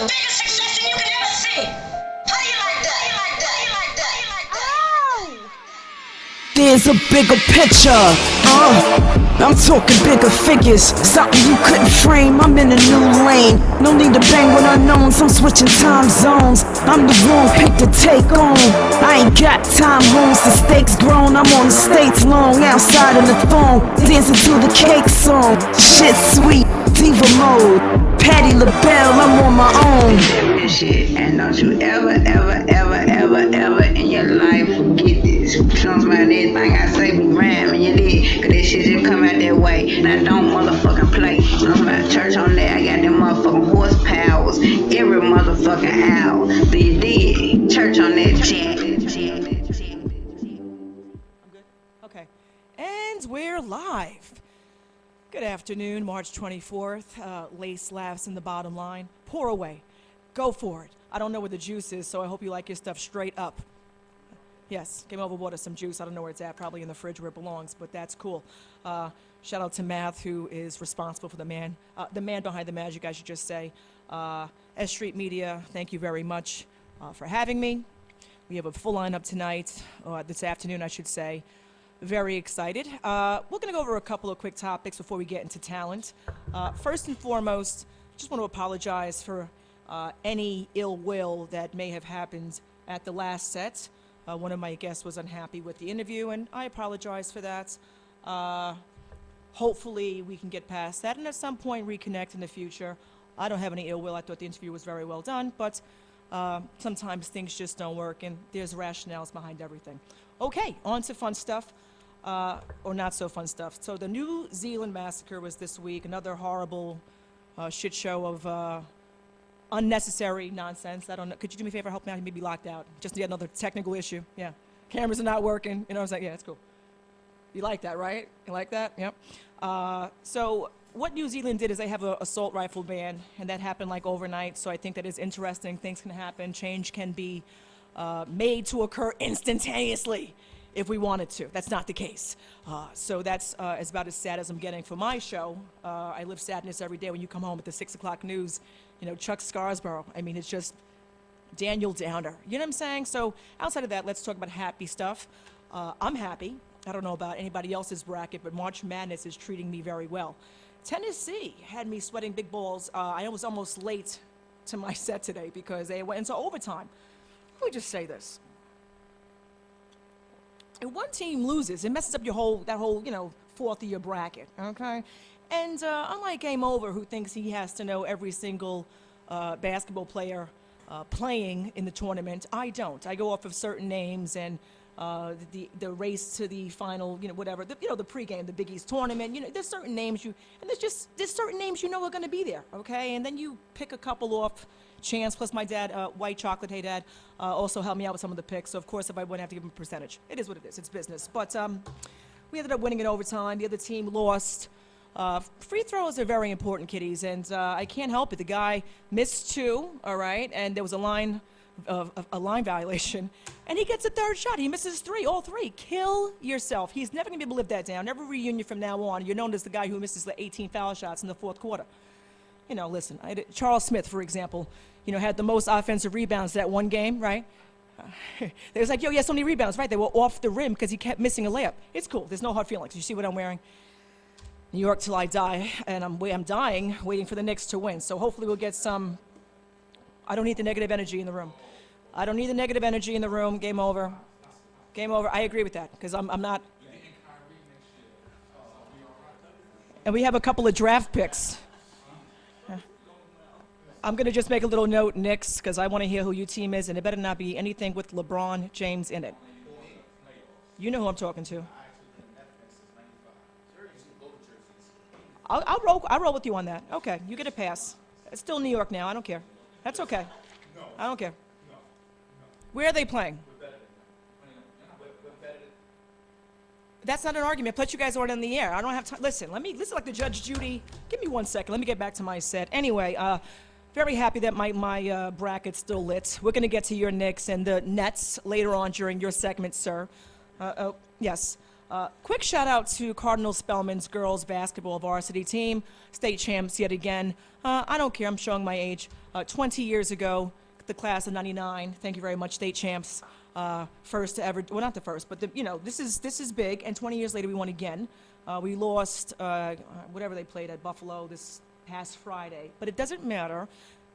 biggest success you can ever see. How do you like that? How you like that? How you like that? How you like that? There's a bigger picture, I'm talking bigger figures, something you couldn't frame. I'm in a new lane, no need to bang with unknowns. I'm switching time zones, I'm the wrong pick to take on. I ain't got time wounds, the stakes grown. I'm on the stage long, outside in the phone, dancing to the cake song. Shit sweet, diva mode, Patti LaBelle, I'm on my own. This shit, and don't you ever in your life forget this. Trust me, anything I say be ramming you did, cause this shit just come out that way. Now don't motherfucking play. Trust me, church on that, I got them motherfucking horsepowers every motherfucking hour. Do you dig? Church on that jack. I'm good? Okay. And we're live. Good afternoon, March 24th. Lace laughs in the bottom line. Pour away. Go for it. I don't know where the juice is, so I hope you like your stuff straight up. Yes, came over, bought us some juice. I don't know where it's at, probably in the fridge where it belongs, but that's cool. Shout out to Math, who is responsible for the man behind the magic, I should just say. S.STREET Media, thank you very much for having me. We have a full lineup tonight, this afternoon, I should say. Very excited. We're going to go over a couple of quick topics before we get into talent. First and foremost, just want to apologize for any ill will that may have happened at the last set. One of my guests was unhappy with the interview, and I apologize for that. Hopefully, we can get past that, and at some point, reconnect in the future. I don't have any ill will. I thought the interview was very well done, but sometimes things just don't work, and there's rationales behind everything. Okay, on to fun stuff, or not so fun stuff. So the New Zealand massacre was this week, another horrible shit show of unnecessary nonsense. I don't know. Could you do me a favor? Help me out. You may be locked out. Just yet another technical issue. Yeah. Cameras are not working. You know what I'm saying? Yeah, it's cool. You like that, right? You like that? Yep. So what New Zealand did is they have an assault rifle ban, and that happened like overnight. So I think that is interesting. Things can happen. Change can be made to occur instantaneously if we wanted to. That's not the case. So that's about as sad as I'm getting for my show. I live sadness every day when you come home at the 6 o'clock news. You know, Chuck Scarsborough. I mean, it's just Daniel Downer. You know what I'm saying? So outside of that, let's talk about happy stuff. I'm happy. I don't know about anybody else's bracket, but March Madness is treating me very well. Tennessee had me sweating big balls. I was almost late to my set today because they went into overtime. Let me just say this. If one team loses, it messes up that whole fourth of your bracket, okay? And unlike Game Over, who thinks he has to know every single basketball player playing in the tournament, I don't. I go off of certain names and the race to the final, whatever, the pregame, the Big East tournament. There's certain names there's certain names are going to be there, okay? And then you pick a couple off chance. Plus, my dad, White Chocolate, hey dad, also helped me out with some of the picks. So of course, if I win, I have to give him a percentage. It is what it is. It's business. But we ended up winning in overtime. The other team lost. Free throws are very important, kiddies, and I can't help it. The guy missed 2, all right, and there was a line violation, and he gets a third shot. He misses 3, all 3. Kill yourself. He's never going to be able to live that down. Every reunion from now on, you're known as the guy who misses the 18 foul shots in the fourth quarter. Listen, Charles Smith, for example, had the most offensive rebounds that one game, right? They was like, yo, he has so many rebounds, right? They were off the rim because he kept missing a layup. It's cool. There's no hard feelings. You see what I'm wearing? New York till I die, and I'm dying, waiting for the Knicks to win. So hopefully we'll get some. I don't need the negative energy in the room. I don't need the negative energy in the room. Game over. Game over. I agree with that because I'm not. And we have a couple of draft picks. I'm going to just make a little note, Knicks, because I want to hear who your team is, and it better not be anything with LeBron James in it. You know who I'm talking to. I'll roll with you on that. Okay, you get a pass. It's still New York now. I don't care. That's okay. I don't care. Where are they playing? That's not an argument. Plus, you guys aren't in the air. I don't have time. Listen like the Judge Judy. Give me 1 second. Let me get back to my set. Anyway, very happy that my bracket's still lit. We're going to get to your Knicks and the Nets later on during your segment, sir. Yes. Quick shout out to Cardinal Spellman's girls basketball varsity team, state champs yet again. I don't care, I'm showing my age. 20 years ago, the class of '99. Thank you very much, state champs. First to ever, well, not the first, but this is big. And 20 years later, we won again. We lost whatever they played at Buffalo this past Friday, but it doesn't matter.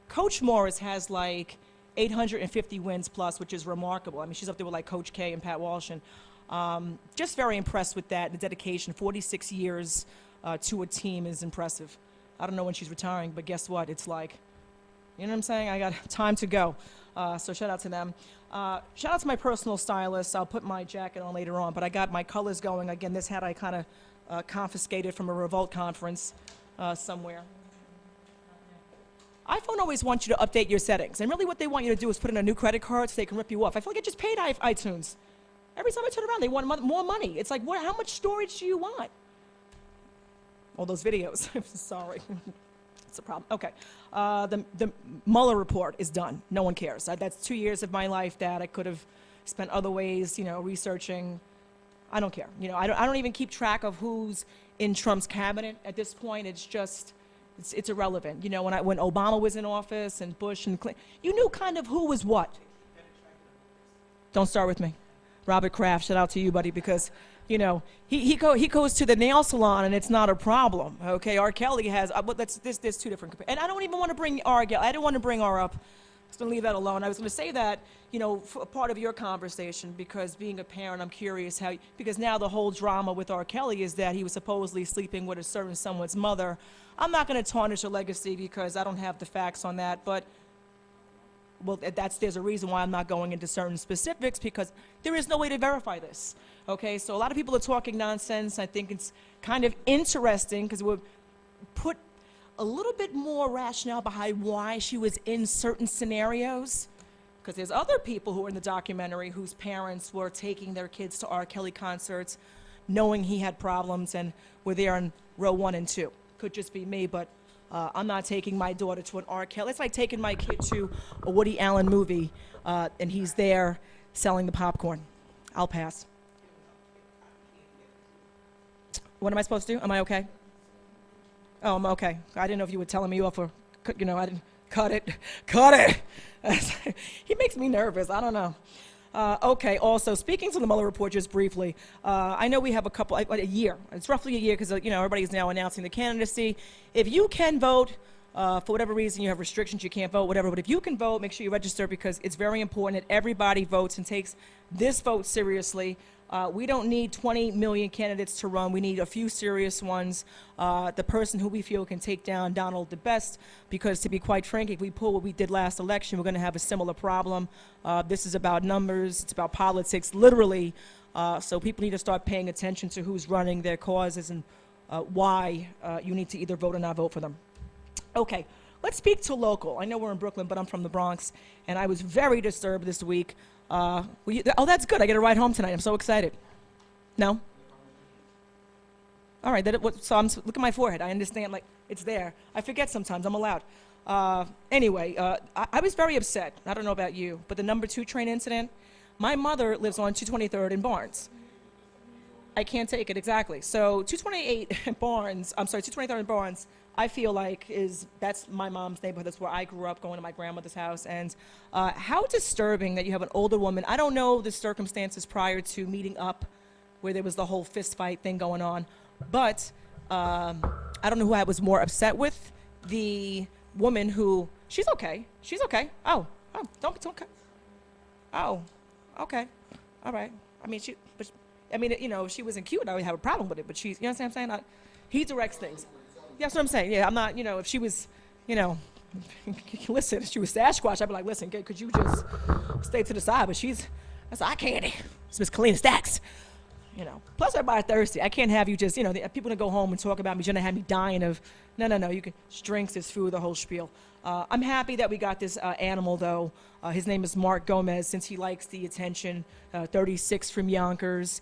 Coach Morris has like 850 wins plus, which is remarkable. I mean, she's up there with like Coach K and Pat Walsh, and just very impressed with that. The dedication, 46 years to a team is impressive. I don't know when she's retiring, but guess what? It's like, you know what I'm saying? I got time to go. So shout out to them. Shout out to my personal stylist. I'll put my jacket on later on, but I got my colors going. Again, this hat I kind of confiscated from a Revolt conference somewhere. iPhone always wants you to update your settings, and really what they want you to do is put in a new credit card so they can rip you off. I feel like I just paid iTunes. Every time I turn around, they want more money. It's like, how much storage do you want? All those videos. I'm sorry. It's a problem. Okay. The Mueller report is done. No one cares. That's 2 years of my life that I could have spent other ways, researching. I don't care. I don't even keep track of who's in Trump's cabinet at this point. It's just, it's irrelevant. When Obama was in office and Bush and Clinton, you knew kind of who was what. Don't start with me. Robert Kraft, shout out to you, buddy, because he goes to the nail salon and it's not a problem. Okay, R. Kelly has. There's two different. And I don't even want to bring R. I didn't want to bring R up. I was going to leave that alone. I was going to say that for a part of your conversation, because being a parent, I'm curious because now the whole drama with R. Kelly is that he was supposedly sleeping with a certain someone's mother. I'm not going to tarnish a legacy because I don't have the facts on that, but. Well, there's a reason why I'm not going into certain specifics, because there is no way to verify this. Okay, so a lot of people are talking nonsense. I think it's kind of interesting because it would put a little bit more rationale behind why she was in certain scenarios. Because there's other people who are in the documentary whose parents were taking their kids to R. Kelly concerts, knowing he had problems, and were there in row 1 and 2. Could just be me, but. I'm not taking my daughter to an R. Kelly. It's like taking my kid to a Woody Allen movie, and he's there selling the popcorn. I'll pass. What am I supposed to do? Am I okay? Oh, I'm okay. I didn't know if you were telling me off or, I didn't. Cut it. Cut it. He makes me nervous. I don't know. Okay, also, speaking to the Mueller report just briefly, I know we have a year. It's roughly a year because, everybody's now announcing the candidacy. If you can vote, for whatever reason you have restrictions, you can't vote, whatever, but if you can vote, make sure you register because it's very important that everybody votes and takes this vote seriously. We don't need 20 million candidates to run. We need a few serious ones. The person who we feel can take down Donald the best, because to be quite frank, if we pull what we did last election, we're going to have a similar problem. This is about numbers. It's about politics, literally. So people need to start paying attention to who's running, their causes, and why you need to either vote or not vote for them. Okay, let's speak to local. I know we're in Brooklyn, but I'm from the Bronx, and I was very disturbed this week. Oh, that's good. I get a ride home tonight. I'm so excited. No? All right. Look at my forehead. I understand. Like, it's there. I forget sometimes. I'm allowed. Anyway, I was very upset. I don't know about you, but the number 2 train incident, my mother lives on 223rd in Barnes. I can't take it, exactly. So 223rd in Barnes, I feel like that's my mom's neighborhood. That's where I grew up, going to my grandmother's house. And how disturbing that you have an older woman. I don't know the circumstances prior to meeting up where there was the whole fist fight thing going on. But I don't know who I was more upset with. The woman who, she's okay. She's okay. Oh, don't okay. Oh, okay. All right. I mean, if she wasn't cute, I would have a problem with it. But she's, you know what I'm saying? He directs things. That's what I'm saying. Yeah, I'm not, if she was, listen, if she was Sasquatch, I'd be like, listen, could you just stay to the side? But that's eye candy. It's Miss Calina Stacks. Plus everybody's thirsty. I can't have you just, people gonna go home and talk about me. You're gonna have me dying of, no. You can, drinks, it's food, the whole spiel. I'm happy that we got this animal, though. His name is Mark Gomez, since he likes the attention. 36 from Yonkers,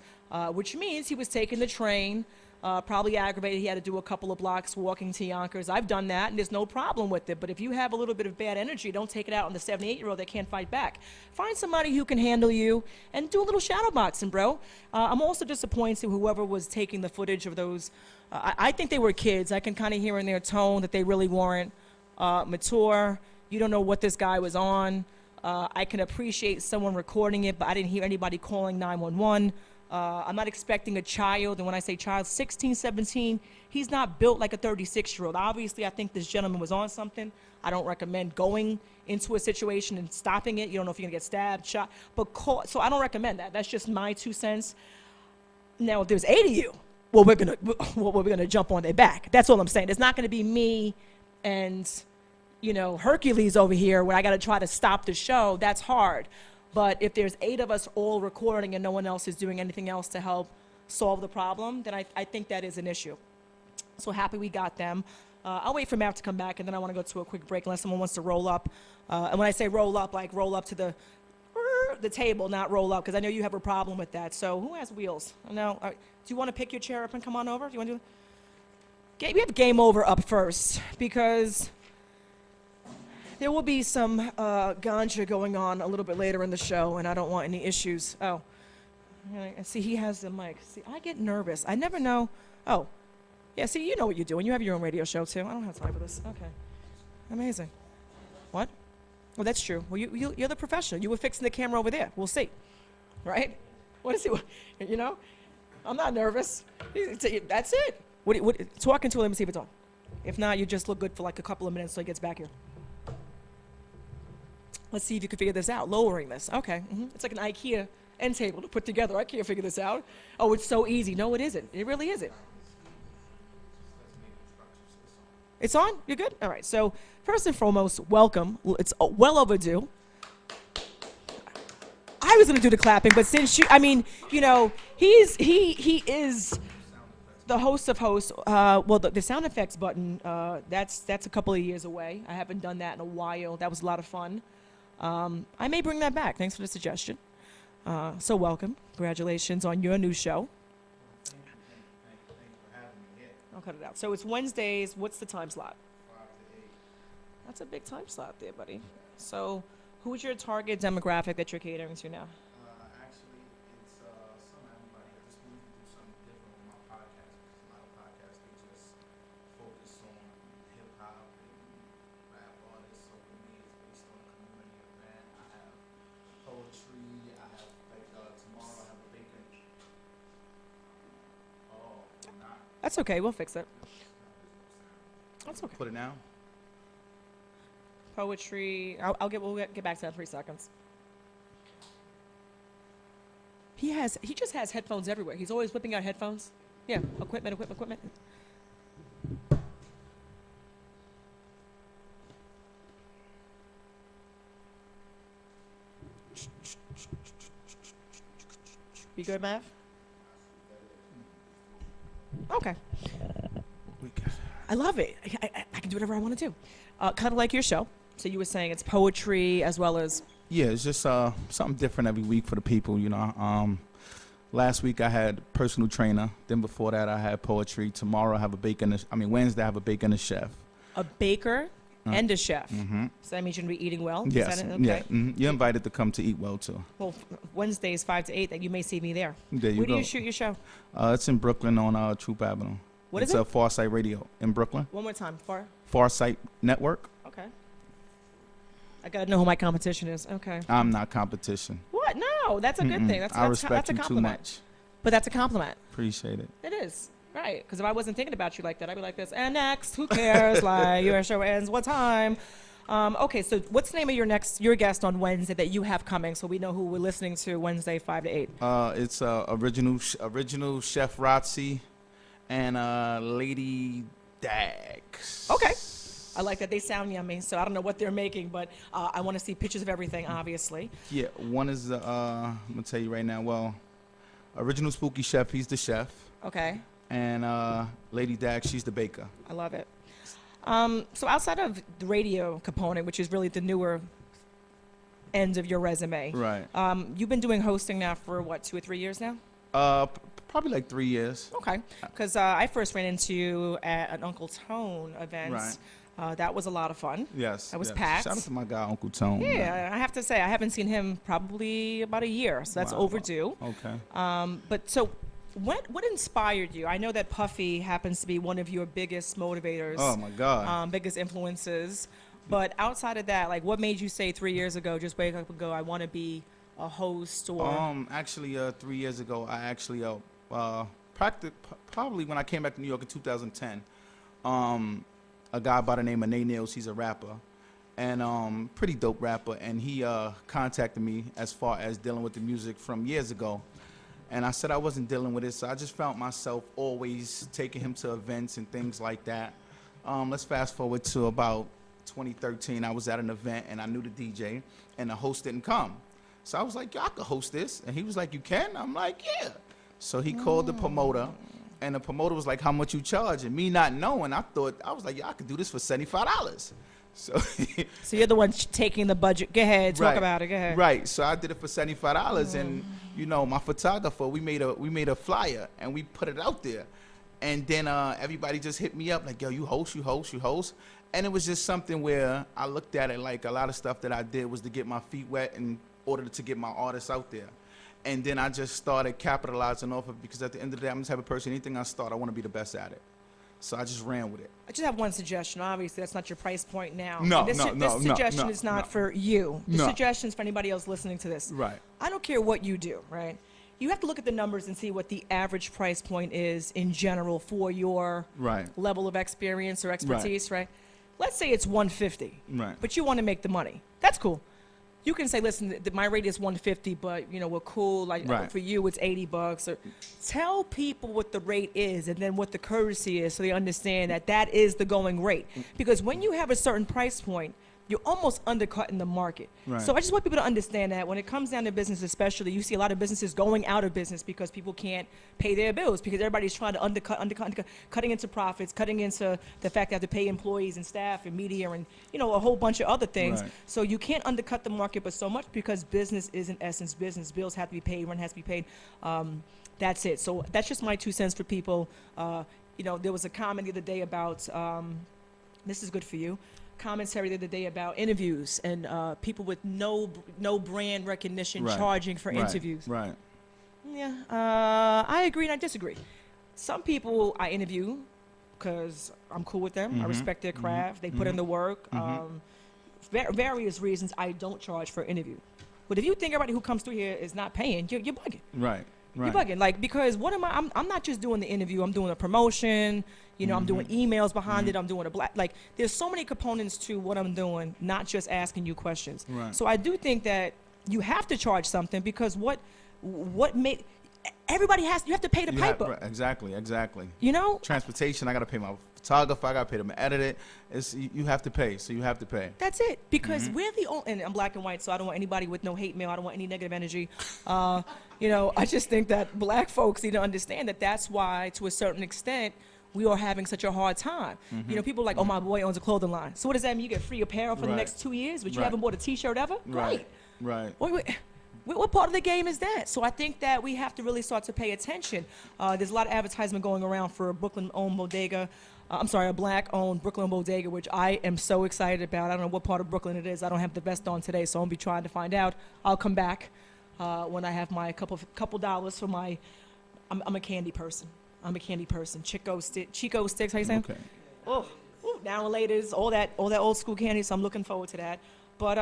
which means he was taking the train. Probably aggravated. He had to do a couple of blocks walking to Yonkers. I've done that, and there's no problem with it. But if you have a little bit of bad energy, don't take it out on the 78-year-old that can't fight back. Find somebody who can handle you and do a little shadow boxing, bro. I'm also disappointed whoever was taking the footage of those. I think they were kids. I can kind of hear in their tone that they really weren't mature. You don't know what this guy was on. I can appreciate someone recording it, but I didn't hear anybody calling 911. I'm not expecting a child, and when I say child, 16, 17, he's not built like a 36-year-old. Obviously, I think this gentleman was on something. I don't recommend going into a situation and stopping it. You don't know if you're gonna get stabbed, shot, but so I don't recommend that. That's just my 2 cents. Now, if there's 8 of you, well, we're gonna jump on their back. That's all I'm saying. It's not gonna be me and, you know, Hercules over here where I gotta try to stop the show. That's hard. But if there's 8 of us all recording and no one else is doing anything else to help solve the problem, then I think that is an issue. So happy we got them. I'll wait for Matt to come back, and then I want to go to a quick break unless someone wants to roll up. And when I say roll up, like roll up to the table, not roll up, because I know you have a problem with that. So who has wheels? No. Do you want to pick your chair up and come on over? Do you want to do? We have game over up first, because there will be some ganja going on a little bit later in the show, and I don't want any issues. Oh, I see he has the mic. See, I get nervous. I never know. Oh, yeah, see, you know what you're doing. You have your own radio show, too. I don't have time for this. Okay. Amazing. What? Well, that's true. Well, you're the professional. You were fixing the camera over there. We'll see. Right? What is he? You know? I'm not nervous. That's it. Talking to him and see if it's on. If not, you just look good for like a couple of minutes till he gets back here. Let's see if you can figure this out. Lowering this. Okay. It's like an IKEA end table to put together. I can't figure this out. Oh, it's so easy. No, it isn't. It really isn't. It's on? You're good? All right. So first and foremost, welcome. It's well overdue. I was going to do the clapping, but since he is the host of hosts. Well, the sound effects button, that's a couple of years away. I haven't done that in a while. That was a lot of fun. I may bring that back. Thanks for the suggestion. So welcome. Congratulations on your new show. I'll cut it out. So it's Wednesdays. What's the time slot? 5 to 8. That's a big time slot there, buddy. So who's your target demographic that you're catering to now? Actually, it's some everybody. I just wanted to do something different with my podcast. Because a lot of podcasts, they just focus on hip-hop and rap artists. So for me, it's based on a community event. I have poetry. I have, tomorrow I have a bacon. Oh, not. That's okay. We'll fix it. That's okay. Put it now. Poetry. We'll get back to that in 3 seconds. He just has headphones everywhere. He's always whipping out headphones. Yeah, equipment. You good, Mav? Okay. I love it. I can do whatever I want to do. Kind of like your show. So you were saying it's poetry as well as... Yeah, it's just something different every week for the people, you know. Last week I had personal trainer. Then before that I had poetry. Tomorrow I have Wednesday I have a baker and a chef. A baker and a chef. Mm-hmm. So that means you're going to be eating well? Yes. Is that it? Okay. Yeah. Mm-hmm. You're invited to come to eat well, too. Well, Wednesdays 5 to 8, that you may see me there. There you Where go. do you shoot your show? It's in Brooklyn on Troop Avenue. What is it? it? It's Farsight Radio in Brooklyn. One more time. Farsight Network. Okay. I got to know who my competition is. Okay. I'm not competition. What? No, that's a good thing. I respect that's a you too compliment. much. But that's a compliment. Appreciate it. It is. Right. Because if I wasn't thinking about you like that, I'd be like this. And next, who cares? Like, your show ends what time? Okay, so what's the name of your guest on Wednesday that you have coming so we know who we're listening to Wednesday 5 to 8? It's original Chef Rotzi and Lady Dax. Okay. I like that. They sound yummy, so I don't know what they're making, but I want to see pictures of everything, obviously. Yeah, one is, I'm going to tell you right now, well, original Spooky Chef, he's the chef. Okay. And Lady Dax, she's the baker. I love it. So outside of the radio component, which is really the newer end of your resume. Right. You've been doing hosting now for, what, 2 or 3 years now? Probably like 3 years. Okay. Because I first ran into you at an Uncle Tone event. Right. That was a lot of fun. Yes. That was yes. packed. Shout out to my guy, Uncle Tone. Yeah, I have to say, I haven't seen him probably about a year, so that's Wow. overdue. Okay. But so, what inspired you? I know that Puffy happens to be one of your biggest motivators. Oh, my God. Biggest influences. But outside of that, like, what made you say 3 years ago, just wake up and go, I want to be a host or? Actually, 3 years ago, I actually probably when I came back to New York in 2010, a guy by the name of Nay Nails, he's a rapper, and pretty dope rapper, and he contacted me as far as dealing with the music from years ago. And I said I wasn't dealing with it, so I just found myself always taking him to events and things like that. Let's fast forward to about 2013. I was at an event, and I knew the DJ, and the host didn't come. So I was like, yo, I could host this. And he was like, you can? I'm like, yeah. So he called the promoter, and the promoter was like, how much you charge? And me not knowing, I was like, yeah, I could do this for $75. So So you're the one taking the budget. Go ahead, talk Right. about it. Go ahead. Right. So I did it for $75, and my photographer, we made a flyer and we put it out there, and then everybody just hit me up like, yo, you host, and it was just something where I looked at it like a lot of stuff that I did was to get my feet wet in order to get my artists out there, and then I just started capitalizing off of it because at the end of the day, I'm the type of person, anything I start, I want to be the best at it. So I just ran with it. I just have one suggestion. Obviously, that's not your price point now. No, And this suggestion no, is not no. for you. The No. suggestion is for anybody else listening to this. Right. I don't care what you do, right? You have to look at the numbers and see what the average price point is in general for your Right. level of experience or expertise, right? Let's say it's 150, Right. but you want to make the money. That's cool. You can say, listen, my rate is 150, but we're cool. Like Right. for you, it's $80. Or tell people what the rate is, and then what the courtesy is, so they understand that that is the going rate. Because when you have a certain price point, you're almost undercutting the market. Right. So I just want people to understand that when it comes down to business, especially, you see a lot of businesses going out of business because people can't pay their bills, because everybody's trying to undercut, cutting into profits, cutting into the fact they have to pay employees and staff and media and a whole bunch of other things. Right. So you can't undercut the market, but so much, because business is in essence business. Bills have to be paid, rent has to be paid. That's it. So that's just my 2 cents for people. There was a comment the other day about this is good for you. Commentary the other day about interviews and people with no brand recognition Right. charging for Right. interviews. Right. Yeah, I agree and I disagree. Some people I interview because I'm cool with them. I respect their craft. They put in the work. Various reasons I don't charge for interview. But if you think everybody who comes through here is not paying, you're bugging. Right. Right. You're bugging. Like, because what am I? I'm not just doing the interview. I'm doing a promotion. I'm doing emails behind it. I'm doing there's so many components to what I'm doing, not just asking you questions. Right. So I do think that you have to charge something, because what made everybody you have to pay the piper. Right. Exactly. Transportation, I got to pay my photographer, I got to pay them to edit it. You have to pay, so you have to pay. That's it, because we're the only, and I'm black and white, so I don't want anybody with no hate mail. I don't want any negative energy. I just think that black folks need to understand that that's why, to a certain extent, we are having such a hard time. People are like, oh, my boy owns a clothing line. So what does that mean? You get free apparel for the Right. next 2 years, but you Right. haven't bought a T-shirt ever? Great. Right. What part of the game is that? So I think that we have to really start to pay attention. There's a lot of advertisement going around for a Brooklyn-owned bodega. A black-owned Brooklyn bodega, which I am so excited about. I don't know what part of Brooklyn it is. I don't have the vest on today, so I'll be trying to find out. I'll come back when I have my couple dollars for my. I'm a candy person. Chico sticks. How you saying? Okay. Oh, now and later's all that old school candy. So I'm looking forward to that. But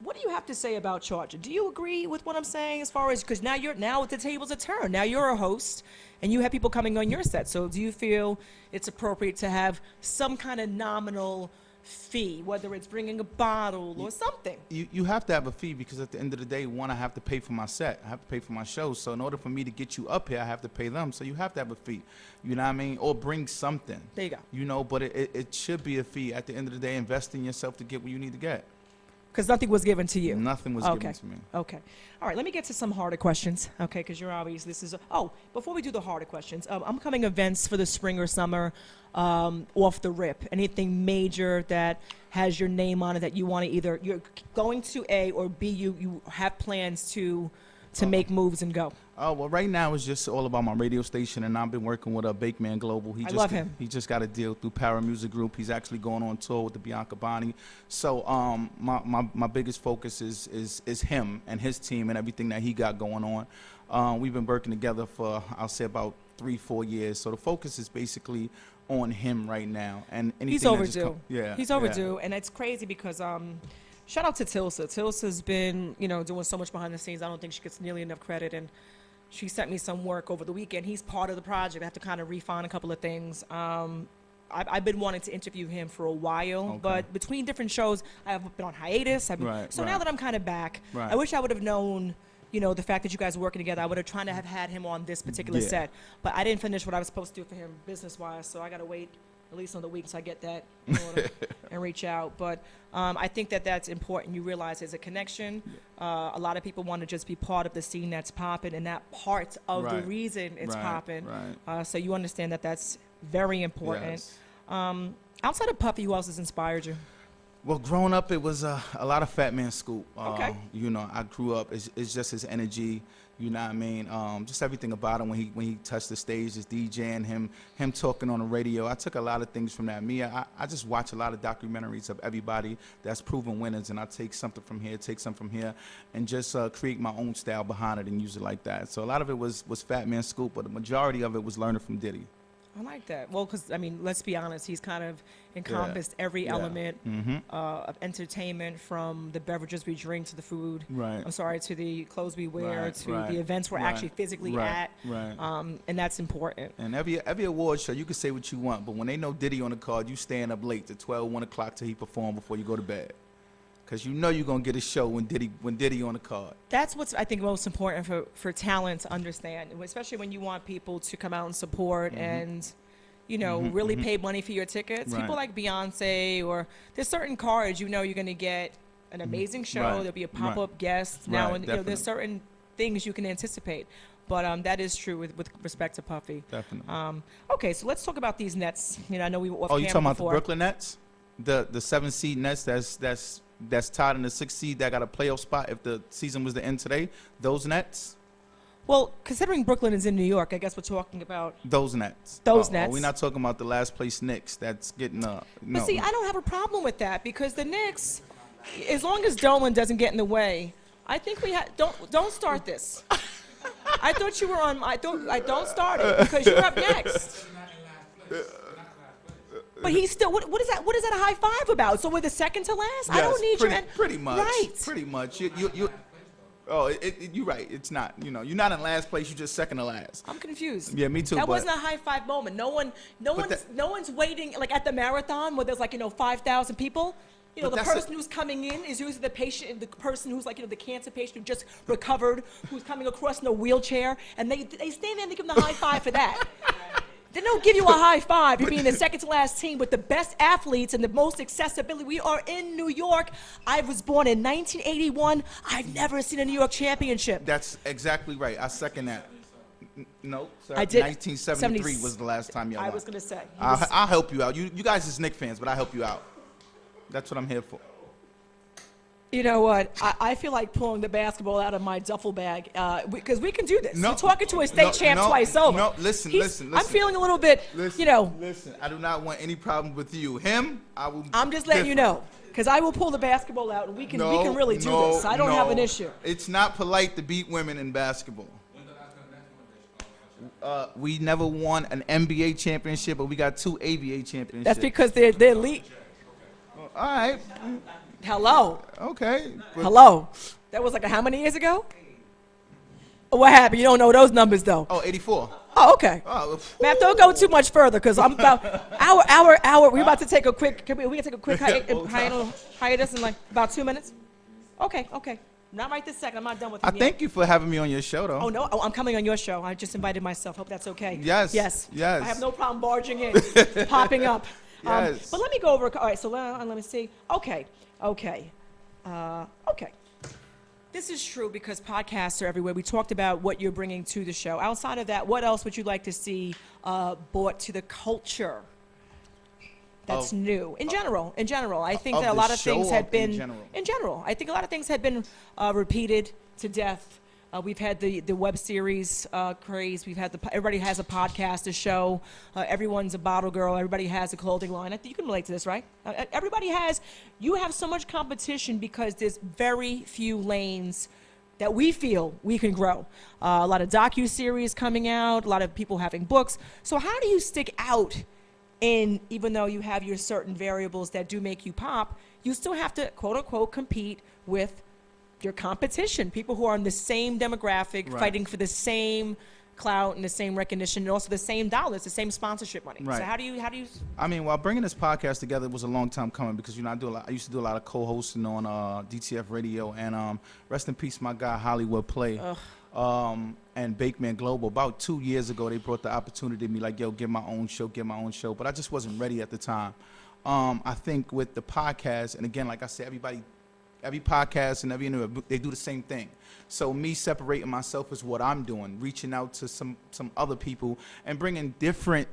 what do you have to say about charging? Do you agree with what I'm saying, as far as, because now the tables are turned. Now you're a host, and you have people coming on your set. So do you feel it's appropriate to have some kind of nominal fee, whether it's bringing a bottle or something? You have to have a fee, because at the end of the day, one, I have to pay for my set. I have to pay for my shows. So in order for me to get you up here, I have to pay them. So you have to have a fee. You know what I mean? Or bring something. There you go. But it should be a fee. At the end of the day, invest in yourself to get what you need to get. Because nothing was given to you. Nothing was given to me. Okay. All right, let me get to some harder questions, okay, because you're obvious. Before we do the harder questions, upcoming events for the spring or summer, off the rip. Anything major that has your name on it that you want to either, you're going to A, or B, you have plans to make moves and go? Well, right now it's just all about my radio station, and I've been working with Bakeman Global. I love him. He just got a deal through Para Music Group. He's actually going on tour with the Bianca Bonney. So my biggest focus is him and his team and everything that he got going on. We've been working together for, I'll say, about 3-4 years. So the focus is basically on him right now, and anything He's that just overdue. yeah, He's yeah. overdue, and it's crazy because shout out to Tilsa. Tilsa's been doing so much behind the scenes. I don't think she gets nearly enough credit, and she sent me some work over the weekend. He's part of the project. I have to kind of refine a couple of things. I've been wanting to interview him for a while, Okay. but between different shows, I've been on hiatus. Right, so now right. that I'm kind of back, Right. I wish I would have known, the fact that you guys are working together. I would have tried to have had him on this particular Yeah. set, but I didn't finish what I was supposed to do for him business-wise, so I got to wait at least another week until I get that in order and reach out. But I think that that's important. You realize there's a connection. A lot of people want to just be part of the scene that's popping, and that part of the Right. reason it's Right, popping. right. So you understand that that's very important. Yes. Outside of Puffy, who else has inspired you? Well, growing up, it was a lot of Fat Man Scoop. Okay. I grew up. It's just his energy. You know what I mean? Just everything about him when he touched the stage, his DJing, him talking on the radio. I took a lot of things from that. I just watch a lot of documentaries of everybody that's proven winners, and I take something from here, take something from here, and just create my own style behind it and use it like that. So a lot of it was Fat Man Scoop, but the majority of it was learning from Diddy. I like that. Well, because, let's be honest, he's kind of encompassed every Yeah. element Mm-hmm. of entertainment, from the beverages we drink to the food. Right. I'm sorry, to the clothes we wear, Right, to right, the events we're right, actually physically right, at. right. And that's important. And every award show, you can say what you want, but when they know Diddy on the card, you staying up late to 12, 1 o'clock till he perform before you go to bed. Because you know you're going to get a show when Diddy on the card. That's what's, I think, most important for talent to understand, especially when you want people to come out and support and, really pay money for your tickets. Right. People like Beyonce, or there's certain cards, you're going to get an amazing show. Right. There'll be a pop-up Right. guest. Now, Right, and definitely. there's certain things you can anticipate. But that is true with respect to Puffy. Definitely. Okay, so let's talk about these Nets. I know we were off Oh, you camera talking about before. the Brooklyn Nets? The 7-seed Nets that's tied in the 6th seed that got a playoff spot if the season was to end today? Those Nets? Well, considering Brooklyn is in New York, I guess we're talking about. Those Nets. Those Nets. We're not talking about the last place Knicks that's getting no. But see, I don't have a problem with that, because the Knicks, as long as Dolan doesn't get in the way, I think we don't start this. I thought you were on. I don't start it, because you're up next. But he's still. What is that? What is that a high five about? So we're the second to last. I don't need pretty much. Right. Pretty much. You. Oh, you're right. It's not. You're not in last place. You're just second to last. I'm confused. Yeah, me too. That but wasn't a high five moment. No one's waiting, like at the marathon where there's 5,000 people. But The that's person who's coming in is usually the person who's the cancer patient who just recovered, who's coming across in a wheelchair, and they stand there and they give them the high five for that. They don't give you a high five. You're being the second to last team with the best athletes and the most accessibility. We are in New York. I was born in 1981. I've never seen a New York championship. That's exactly right. I second that. No, sir. I did. 1973 was the last time y'all I won. was going to say. I'll help you out. You guys is Knicks fans, but I'll help you out. That's what I'm here for. You know what? I feel like pulling the basketball out of my duffel bag, because we can do this. No. You're talking to a state champ twice over. No, listen. I'm feeling a little bit, Listen, I do not want any problems with you. Him, I will. I'm just letting you know, because I will pull the basketball out, and we can really do this. I don't have an issue. It's not polite to beat women in basketball. We never won an NBA championship, but we got 2 ABA championships. That's because they're elite. All right. Hello. Okay. But Hello. That was how many years ago? What happened? You don't know those numbers, though. Oh, 84. Oh, okay. Oh, Matt, don't go too much further, because I'm about hour. We're about to take a quick. We can take a quick hiatus in about 2 minutes. Okay. Not right this second. I'm not done with I him yet. thank you for having me on your show, though. Oh, no. I'm coming on your show. I just invited myself. Hope that's okay. Yes. Yes. Yes. I have no problem barging in, popping up. Yes. But let me go over. All right. So let me see. Okay. This is true, because podcasts are everywhere. We talked about what you're bringing to the show. Outside of that, what else would you like to see brought to the culture that's new? In general, I think Of that a the lot of show things or had been, in general? I think a lot of things had been repeated to death. We've had the web series craze. We've had everybody has a podcast, a show. Everyone's a bottle girl. Everybody has a clothing line. I think you can relate to this, right? You have so much competition because there's very few lanes that we feel we can grow. A lot of docu-series coming out, a lot of people having books. So how do you stick out And even though you have your certain variables that do make you pop, you still have to, quote unquote, compete with your competition, people who are in the same demographic, Right. fighting for the same clout and the same recognition and also the same dollars, the same sponsorship money. Right. So how do you I mean, while bringing this podcast together, it was a long time coming because I used to do a lot of co-hosting on DTF Radio, and rest in peace, my guy Hollywood Play, and Bakeman Global. About 2 years ago, they brought the opportunity to me, like, yo, get my own show, but I just wasn't ready at the time. I think with the podcast, and again, like I said, every podcast and every interview, they do the same thing. So me separating myself is what I'm doing, reaching out to some other people and bringing different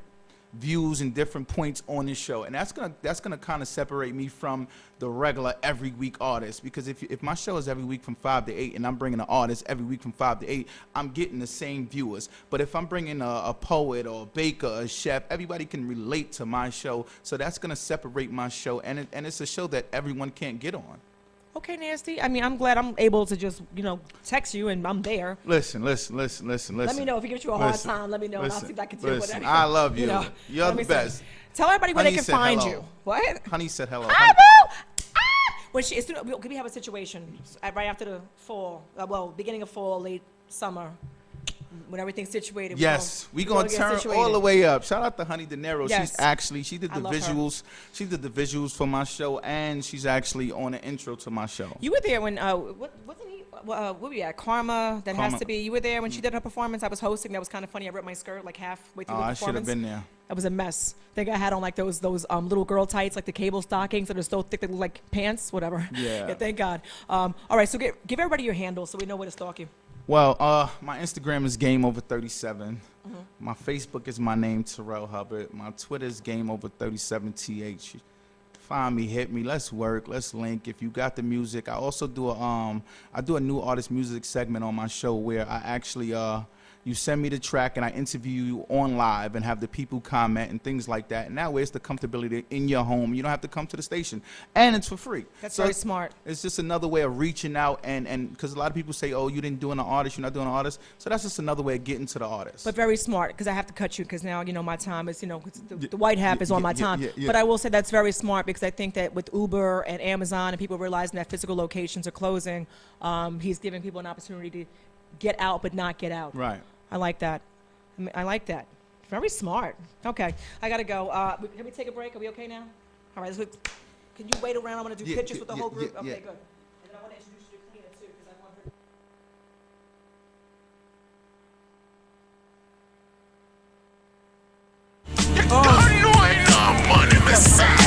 views and different points on this show, and that's gonna kind of separate me from the regular every week artist. Because if my show is every week from 5 to 8, and I'm bringing an artist every week from 5 to 8, I'm getting the same viewers. But if I'm bringing a poet or a baker, a chef, everybody can relate to my show. So that's gonna separate my show, and it's a show that everyone can't get on. Okay, Nasty. I mean, I'm glad I'm able to just, text you and I'm there. Listen. Let me know if he gives you a hard time. Let me know, and I'll see if I can deal with it. I love you. You're the best. Tell everybody where Honey they can said find hello. you. What? Honey said hello. Hi, boo! When we have a situation right after the fall, beginning of fall, late summer, when everything's situated. Yes, we're gonna turn all the way up. Shout out to Honey De Niro. Yes. She did the love her. visuals. She did the visuals for my show, and she's actually on the intro to my show. You were there when wasn't he? What were we at? Karma. That has to be. You were there when she did her performance. I was hosting. That was kind of funny. I ripped my skirt like halfway through the I should have performance. been there. That was a mess. I think I had on like those little girl tights, like the cable stockings that are so thick they look like pants. Whatever. Yeah. Thank God. All right. So give everybody your handle so we know where to stalk you. Well, my Instagram is GameOver37. My Facebook is my name, Terrell Hubbard. My Twitter is GameOver37TH. Find me, hit me. Let's work. Let's link. If you got the music, I also do a new artist music segment on my show where I actually you send me the track and I interview you on live and have the people comment and things like that. And that way it's the comfortability in your home. You don't have to come to the station. And it's for free. That's very smart. It's just another way of reaching out, and because a lot of people say, oh, you didn't do an artist, you're not doing an artist. So that's just another way of getting to the artist. But very smart, because I have to cut you because now, my time is, the white hat is on my time. Yeah. But I will say that's very smart because I think that with Uber and Amazon and people realizing that physical locations are closing, he's giving people an opportunity to get out but not get out. Right. I like that. I like that. Very smart. Okay, I gotta go. Can we take a break? Are we okay now? All right. Can you wait around? I want to do pictures with the whole group. Okay, good. And then I want to introduce you to Calina too, because I want her.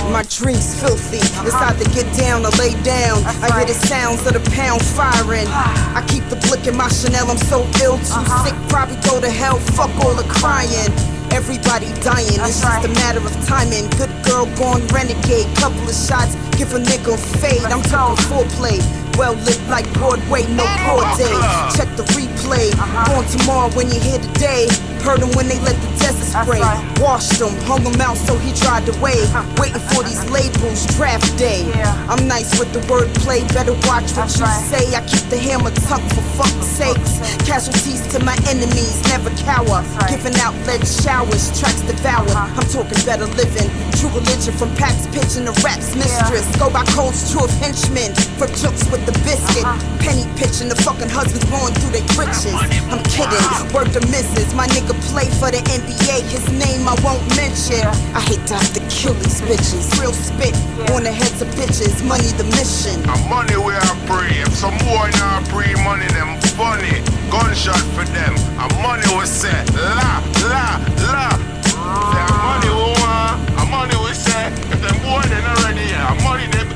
My drink's filthy, it's either get down or lay down. I hear the sounds of the pound firing. I keep the blick in my Chanel, I'm so ill, too sick, probably go to hell, fuck all the crying. Everybody dying, it's just a matter of timing. Good girl gone renegade, couple of shots, give a nigga a fade. I'm talking foreplay, well lit like Broadway, no broad day. Check the replay, born tomorrow when you hear today. Heard him when they let the desert spray. Washed him, hung him out so he tried to wave. Waiting for these labels, draft day. I'm nice with the wordplay, better watch what you say. I keep the hammer tucked for fuck's sakes. Casualties to my enemies, never cower. Giving out lead showers, tracks devoured. I'm talking better living. True religion from Pax pitching the rap's mistress. Go by Cole's truth henchmen, for jokes with the biscuit. Penny pitching the fucking husbands born through their riches. I'm kidding, word to missus. My nigga play for the NBA, his name I won't mention. I hate to have to kill these bitches. Real spit on the heads of bitches, money the mission. Money we are free, if some boy not free, money them funny. Gunshot for them, money we say, la, la, la. Say money we want, money we say, if them boy they not ready, money them.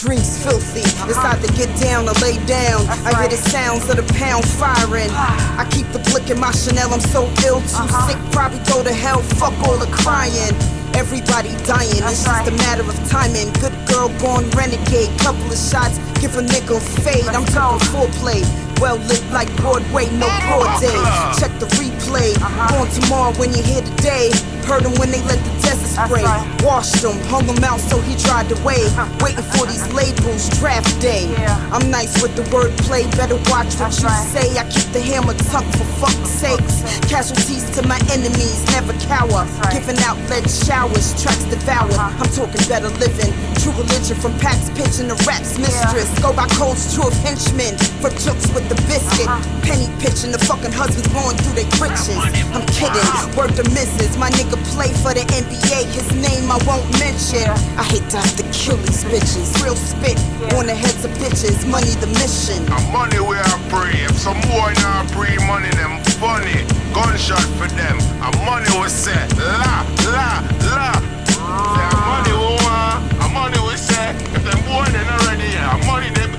dreams filthy. It's either get down or lay down. I hear the sounds of the pound firing. I keep the blick in my Chanel, I'm so ill, too sick, probably go to hell, fuck all the crying. Everybody dying, it's just a matter of timing. Good girl born renegade, couple of shots, give a nigga fade. I'm talking foreplay, well lit like Broadway, no broad day. Check the replay, on tomorrow when you hear today. Heard him when they let the desert spray. Washed him, hung him out so he dried away. Waiting for these labels, draft day. I'm nice with the wordplay, better watch what you say. I keep the hammer tucked for fuck's sakes. Casualties to my enemies, never cower. Giving out lead showers, tracks devour. I'm talking better living, true religion from Pax pitching the rap's mistress. Go by codes, true of henchmen, for jokes with the biscuit. Penny pitching the fucking husbands going through their riches. I'm kidding, word to misses, my nigga play for the NBA, his name I won't mention. I hate to have to kill these bitches. Real spit on the heads of bitches, money the mission. Money we are pray. If some boy now pray money them funny. Gunshot for them. Money we say la la la. Say money we want. Money we say. If them boy they not ready, money them.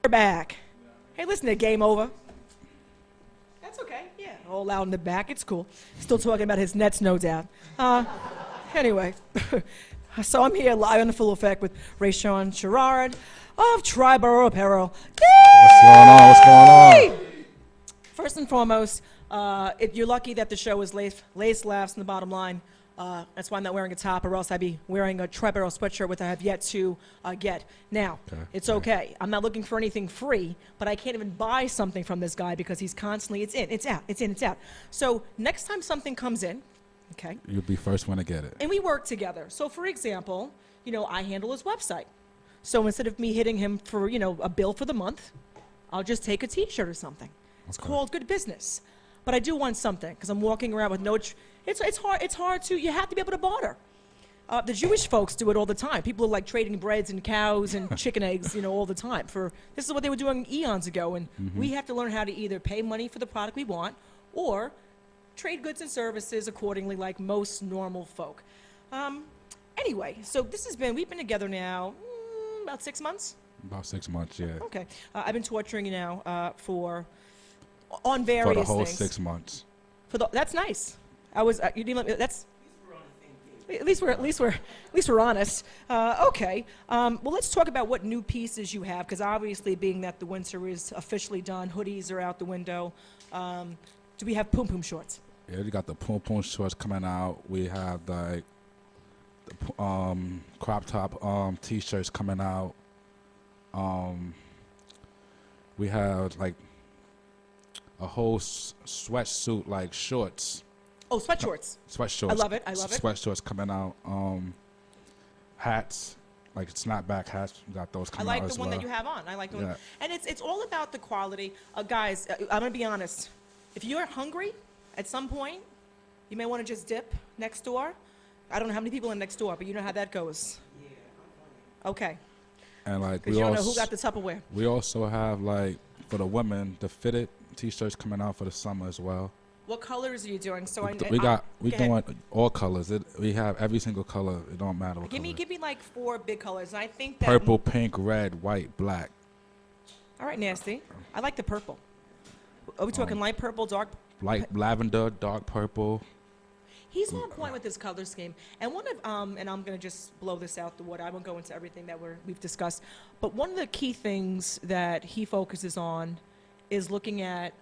We're back. Hey, listen to Game Over. That's okay. Yeah, all out in the back. It's cool. Still talking about his Nets, no doubt. Anyway, so I'm here live in the full effect with Rayshawn Sherrard of Triborough Apparel. What's going on? What's going on? First and foremost, you're lucky that the show is lace laughs in the bottom line. That's why I'm not wearing a top, or else I'd be wearing a Triborough sweatshirt, which I have yet to get. Now, it's okay. I'm not looking for anything free, but I can't even buy something from this guy because he's constantly, it's in, it's out, it's in, it's out. So next time something comes in, okay? You'll be first one to get it. And we work together. So for example, you know, I handle his website. So instead of me hitting him for, you know, a bill for the month, I'll just take a t-shirt or something. It's called good business. But I do want something because I'm walking around with no... It's hard to, you have to be able to barter. The Jewish folks do it all the time. People are like trading breads and cows and chicken eggs, you know, all the time. This is what they were doing eons ago, and we have to learn how to either pay money for the product we want or trade goods and services accordingly like most normal folk. Anyway, so we've been together now about 6 months? About 6 months, yeah. Okay. I've been torturing you now on various things. For the whole 6 months. That's nice. I was. You didn't let me. That's. At least we're honest. Okay. Well, let's talk about what new pieces you have, because obviously, being that the winter is officially done, hoodies are out the window. Do we have pum pum shorts? Yeah, we got the pum pum shorts coming out. We have the crop top t-shirts coming out. We have like a whole sweatsuit like shorts. Oh, sweatshorts. Sweatshorts. I love it. I love it. Sweatshorts coming out. Hats, like snapback hats. We got those coming out as well. I like the one that you have on. I like the one. And it's all about the quality. Guys, I'm going to be honest. If you're hungry at some point, you may want to just dip next door. I don't know how many people in next door, but you know how that goes. Yeah. Okay. And like because you don't know who got the Tupperware. We also have like for the women the fitted t-shirts coming out for the summer as well. What colors are you doing? So we doing all colors. We have every single color. It don't matter what give me like 4 big colors. I think that purple, pink, red, white, black. All right, nasty. I like the purple. Are we talking light purple, dark? Light lavender, dark purple. He's on point with his color scheme. And one of and I'm gonna just blow this out the water. I won't go into everything that we've discussed. But one of the key things that he focuses on is looking at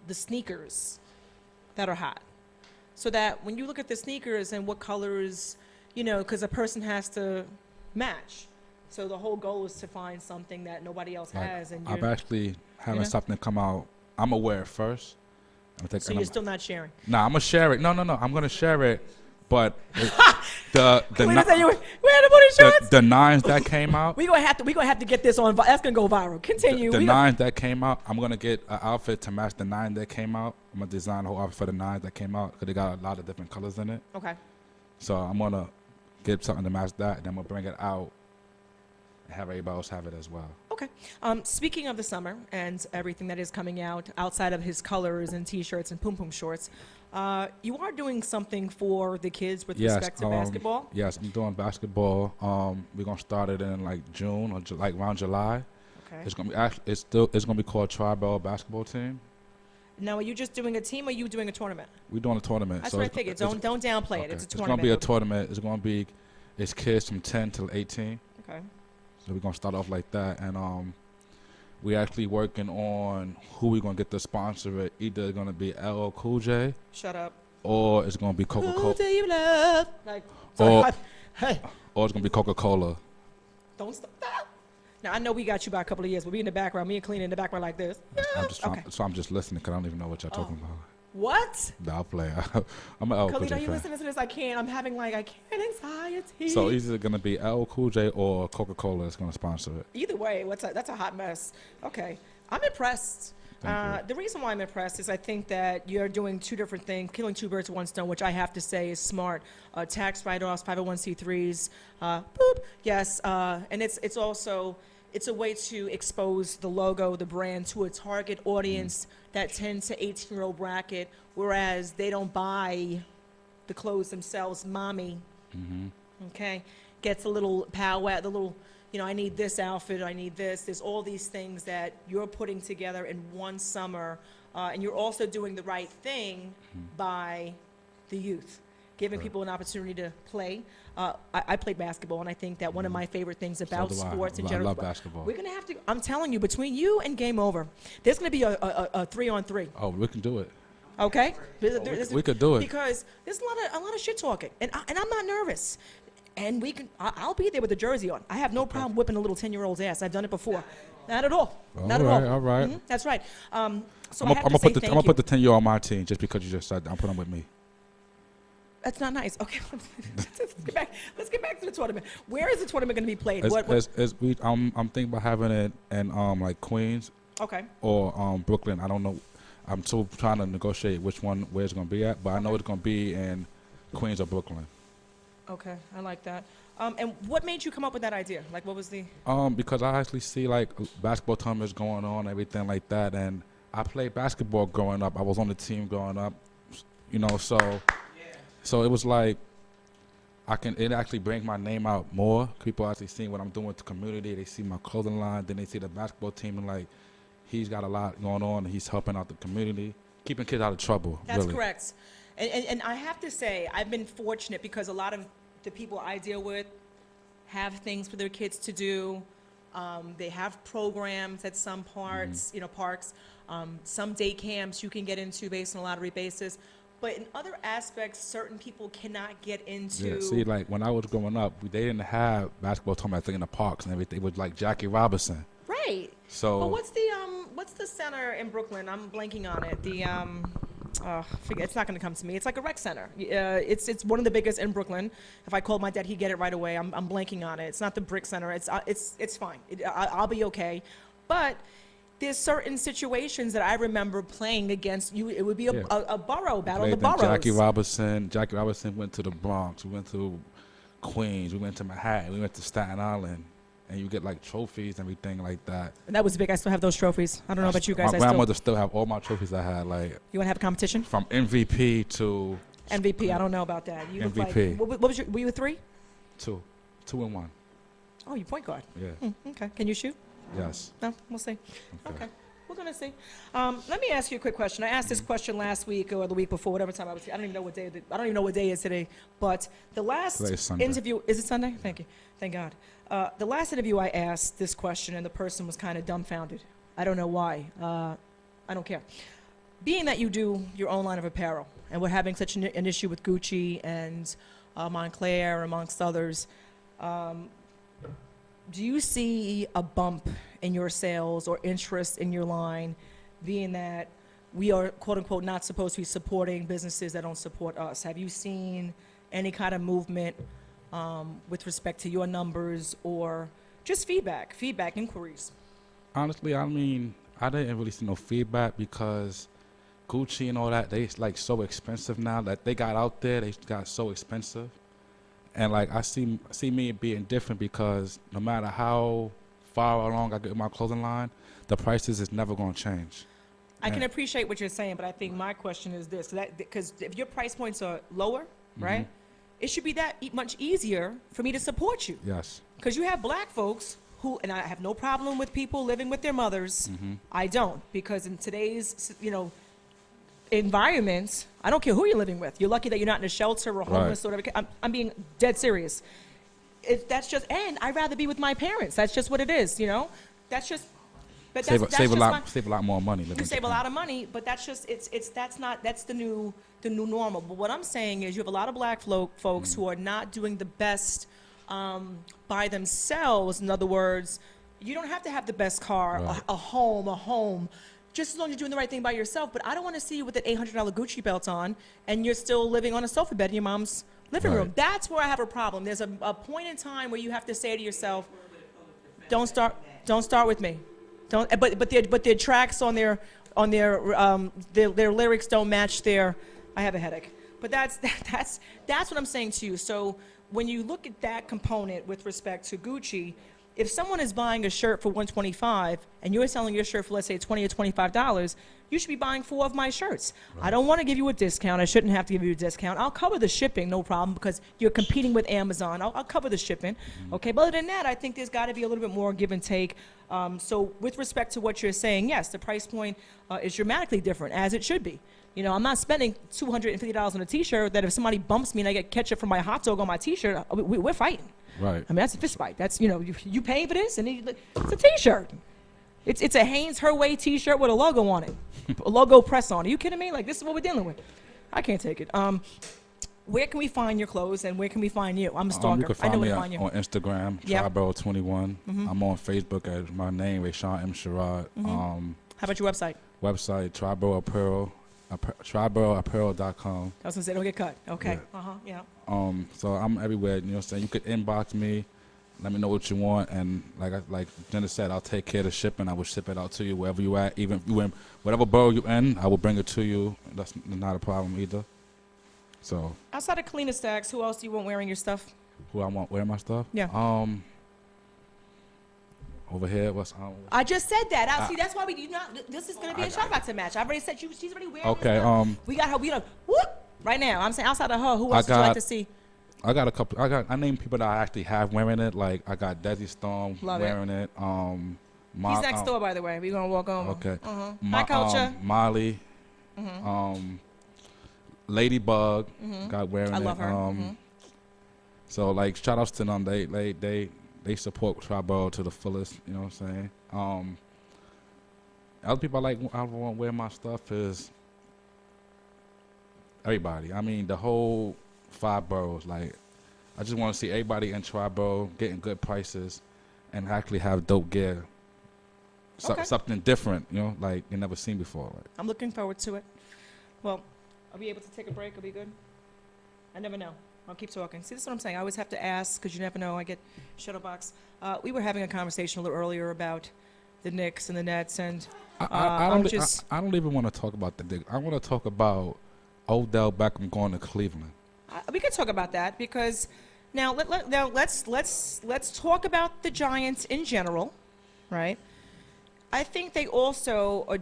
the sneakers that are hot. So that when you look at the sneakers and what colors, you know, because a person has to match. So the whole goal is to find something that nobody else has. And I'm actually having something come out. I'm gonna wear it first. So you're still not sharing? Nah, I'm gonna share it. No. I'm gonna share it. But the nines that came out. we gonna have to get this on. That's gonna go viral. Continue. The nines that came out. I'm gonna get an outfit to match the 9 that came out. I'm gonna design a whole outfit for the 9 that came out because they got a lot of different colors in it. Okay. So I'm gonna get something to match that, and then I'm gonna bring it out have everybody else have it as well. Okay. Speaking of the summer and everything that is coming out outside of his colors and T-shirts and pum pum shorts, you are doing something for the kids with respect to basketball. Yes, I'm doing basketball. We're gonna start it in like June or like around July. Okay. It's gonna be it's gonna be called Tribal Basketball Team. Now, are you just doing a team or are you doing a tournament? We're doing a tournament. That's so what I figured. Don't downplay it. Okay. It's a It's tournament. gonna be a tournament. It's kids from 10 to 18. Okay. So we're gonna start off like that, and we're actually working on who we're gonna get to sponsor it. Either it's gonna be LL Cool J, Shut up. or it's gonna be Who Coca-Cola, do you love? Like, Or- hey, or it's gonna be Coca-Cola. don't stop. Now, I know we got you by a couple of years, but we in the background, me and Calina in the background like this. I'm just trying, Okay. so I'm just listening because I don't even know what y'all talking about. What? Nah, I'll play. I'm an LL Cool Kalina, are J you fan. listening to this? I can't. I'm having I can't anxiety. So either gonna be LL Cool J or Coca-Cola that's gonna sponsor it. Either way, that's a hot mess. Okay. I'm impressed. Thank you. The reason why I'm impressed is I think that you're doing two different things, killing two birds with one stone, which I have to say is smart. Tax write-offs, 501c3s, boop, yes, and it's also it's a way to expose the logo, the brand, to a target audience, that 10 to 18-year-old bracket, whereas they don't buy the clothes themselves. Mommy, okay, gets a little powwow, the little, I need this outfit, I need this. There's all these things that you're putting together in one summer, and you're also doing the right thing by the youth, giving people an opportunity to play. I played basketball, and I think that one of my favorite things about do I. sports in I general. love basketball. We're gonna have to. I'm telling you, between you and Game Over, there's gonna be a 3-on-3. Oh, we can do it. Okay, we could do it. because there's a lot of shit talking, and I'm not nervous. And I'll be there with the jersey on. I have no problem whipping a little 10-year-old's ass. I've done it before. Not at all. Not at all. All right. Mhm, that's right. So I'm I have to gonna say put the thank I'm gonna you. put the 10-year on my team just because you just said I'm putting them with me. That's not nice. Okay, let's get back to the tournament. Where is the tournament going to be played? I'm thinking about having it in like Queens Okay. or Brooklyn. I don't know. I'm still trying to negotiate where it's gonna be at, but I know it's gonna be in Queens or Brooklyn. Okay, I like that. And what made you come up with that idea? Like, what was the? Because I actually see like basketball tournaments going on, everything like that, and I played basketball growing up. I was on the team growing up, so it was like it actually brings my name out more. People actually see what I'm doing with the community. They see my clothing line, then they see the basketball team, and like he's got a lot going on, and he's helping out the community, keeping kids out of trouble. That's really. correct. And I have to say, I've been fortunate because a lot of the people I deal with have things for their kids to do. They have programs at some parts, parks. Some day camps you can get into based on a lottery basis. But in other aspects, certain people cannot get into. Yeah, see, like when I was growing up, they didn't have basketball tournaments in the parks and everything. It was like Jackie Robinson. Right. So. But what's the center in Brooklyn? I'm blanking on it. Forget. It's not going to come to me. It's like a rec center. It's one of the biggest in Brooklyn. If I called my dad, he'd get it right away. I'm blanking on it. It's not the Brick Center. It's fine. I'll be okay. But there's certain situations that I remember playing against you. It would be a borough battle. The boroughs. Jackie Robinson went to the Bronx. We went to Queens. We went to Manhattan. We went to Staten Island. And you get like trophies and everything like that. And that was big. I still have those trophies. I don't know about you guys. My grandmother still have all my trophies I had. Like. You want to have a competition? From MVP to. MVP. I don't know about that. You MVP. Look like, what was were you a 3? 2 and 1. Oh, you point guard. Yeah. Okay. Can you shoot? Yes. No, we'll see. Okay. We're going to see. Let me ask you a quick question. I asked this question last week or the week before, whatever time I was here. I don't even know what day it is today. But the last interview, is it Sunday? Thank you. Thank God. The last interview I asked this question and the person was kind of dumbfounded. I don't know why. I don't care. Being that you do your own line of apparel and we're having such an issue with Gucci and Montclair amongst others, do you see a bump in your sales or interest in your line, being that we are, quote unquote, not supposed to be supporting businesses that don't support us? Have you seen any kind of movement with respect to your numbers or just feedback inquiries? Honestly, I mean, I didn't really see no feedback because Gucci and all that, they like so expensive now that they got out there. They got so expensive. And like I see me being different because no matter how far along I get in my clothing line, the prices is never going to change. I can appreciate what you're saying, but I think my question is this: because if your price points are lower, right, it should be that much easier for me to support you. Yes. Because you have black folks who, and I have no problem with people living with their mothers. I don't, because in today's, environments, I don't care who you're living with. You're lucky that you're not in a shelter or homeless or whatever. I'm being dead serious. That's just, and I'd rather be with my parents. That's just what it is, That's just. But save a lot more money. You save a lot of money, but that's just that's the new normal. But what I'm saying is, you have a lot of black folks who are not doing the best by themselves. In other words, you don't have to have the best car, a home, just as long as you're doing the right thing by yourself. But I don't want to see you with an $800 Gucci belt on and you're still living on a sofa bed in your mom's living room. That's where I have a problem. There's a point in time where you have to say to yourself, don't start with me. But their tracks on their lyrics don't match their. I have a headache. But that's what I'm saying to you. So when you look at that component with respect to Gucci, if someone is buying a shirt for $125 and you're selling your shirt for, let's say, $20 or $25, you should be buying 4 of my shirts. I don't want to give you a discount. I shouldn't have to give you a discount. I'll cover the shipping, no problem, because you're competing with Amazon. I'll cover the shipping. Okay, but other than that, I think there's got to be a little bit more give and take. So with respect to what you're saying, yes, the price point is dramatically different, as it should be. I'm not spending $250 on a T-shirt that if somebody bumps me and I get ketchup from my hot dog on my T-shirt, we're fighting. Right. I mean, that's a fist fight. That's, you paying for this? And it's a T-shirt. It's a Hanes Her Way T-shirt with a logo on it. A logo press on it. Are you kidding me? Like, this is what we're dealing with. I can't take it. Where can we find your clothes and where can we find you? I'm a stalker. You can find I know me where to find you. on Instagram, Triborough21. I'm on Facebook as my name, Rashawn M. Sherrod. How about your website? Website, Triborough Apparel, TriborougHapparel.com. I was going to say, don't get cut. Okay. Yeah. So I'm everywhere, you know what I'm saying? You could inbox me, let me know what you want, and like Jenna said, I'll take care of the shipping. I will ship it out to you wherever you at. Even whatever borough you in, I will bring it to you. That's not a problem either. So outside of Calina Stacks, who else do you want wearing your stuff? Who I want wearing my stuff? Yeah. Over here, I just said that. See, that's why this is going to be a shot boxing match. I've already said she's already wearing okay, this stuff. We got her, whoop, right now. I'm saying outside of her, who else would you like to see? I got a couple. I named people that I actually have wearing it. Like I got Desi Storm wearing it. He's next door, by the way. We're gonna walk over. Okay. Hi, Culture. Molly. Ladybug got wearing it. I love her. So like, shout outs to them. They support Triborough to the fullest. You know what I'm saying? Other people I want to wear my stuff is everybody. I mean, the whole 5 boroughs. Like, I just want to see everybody in Triborough getting good prices and actually have dope gear. Something different, like you never seen before. Like. I'm looking forward to it. Well, are we able to take a break? Are we good? I never know. I'll keep talking. See, this is what I'm saying. I always have to ask because you never know. I get shuttlebox. We were having a conversation a little earlier about the Knicks and the Nets, and I don't even want to talk about the Knicks. I want to talk about Odell Beckham going to Cleveland. We could talk about that because now let's talk about the Giants in general, right? I think they also are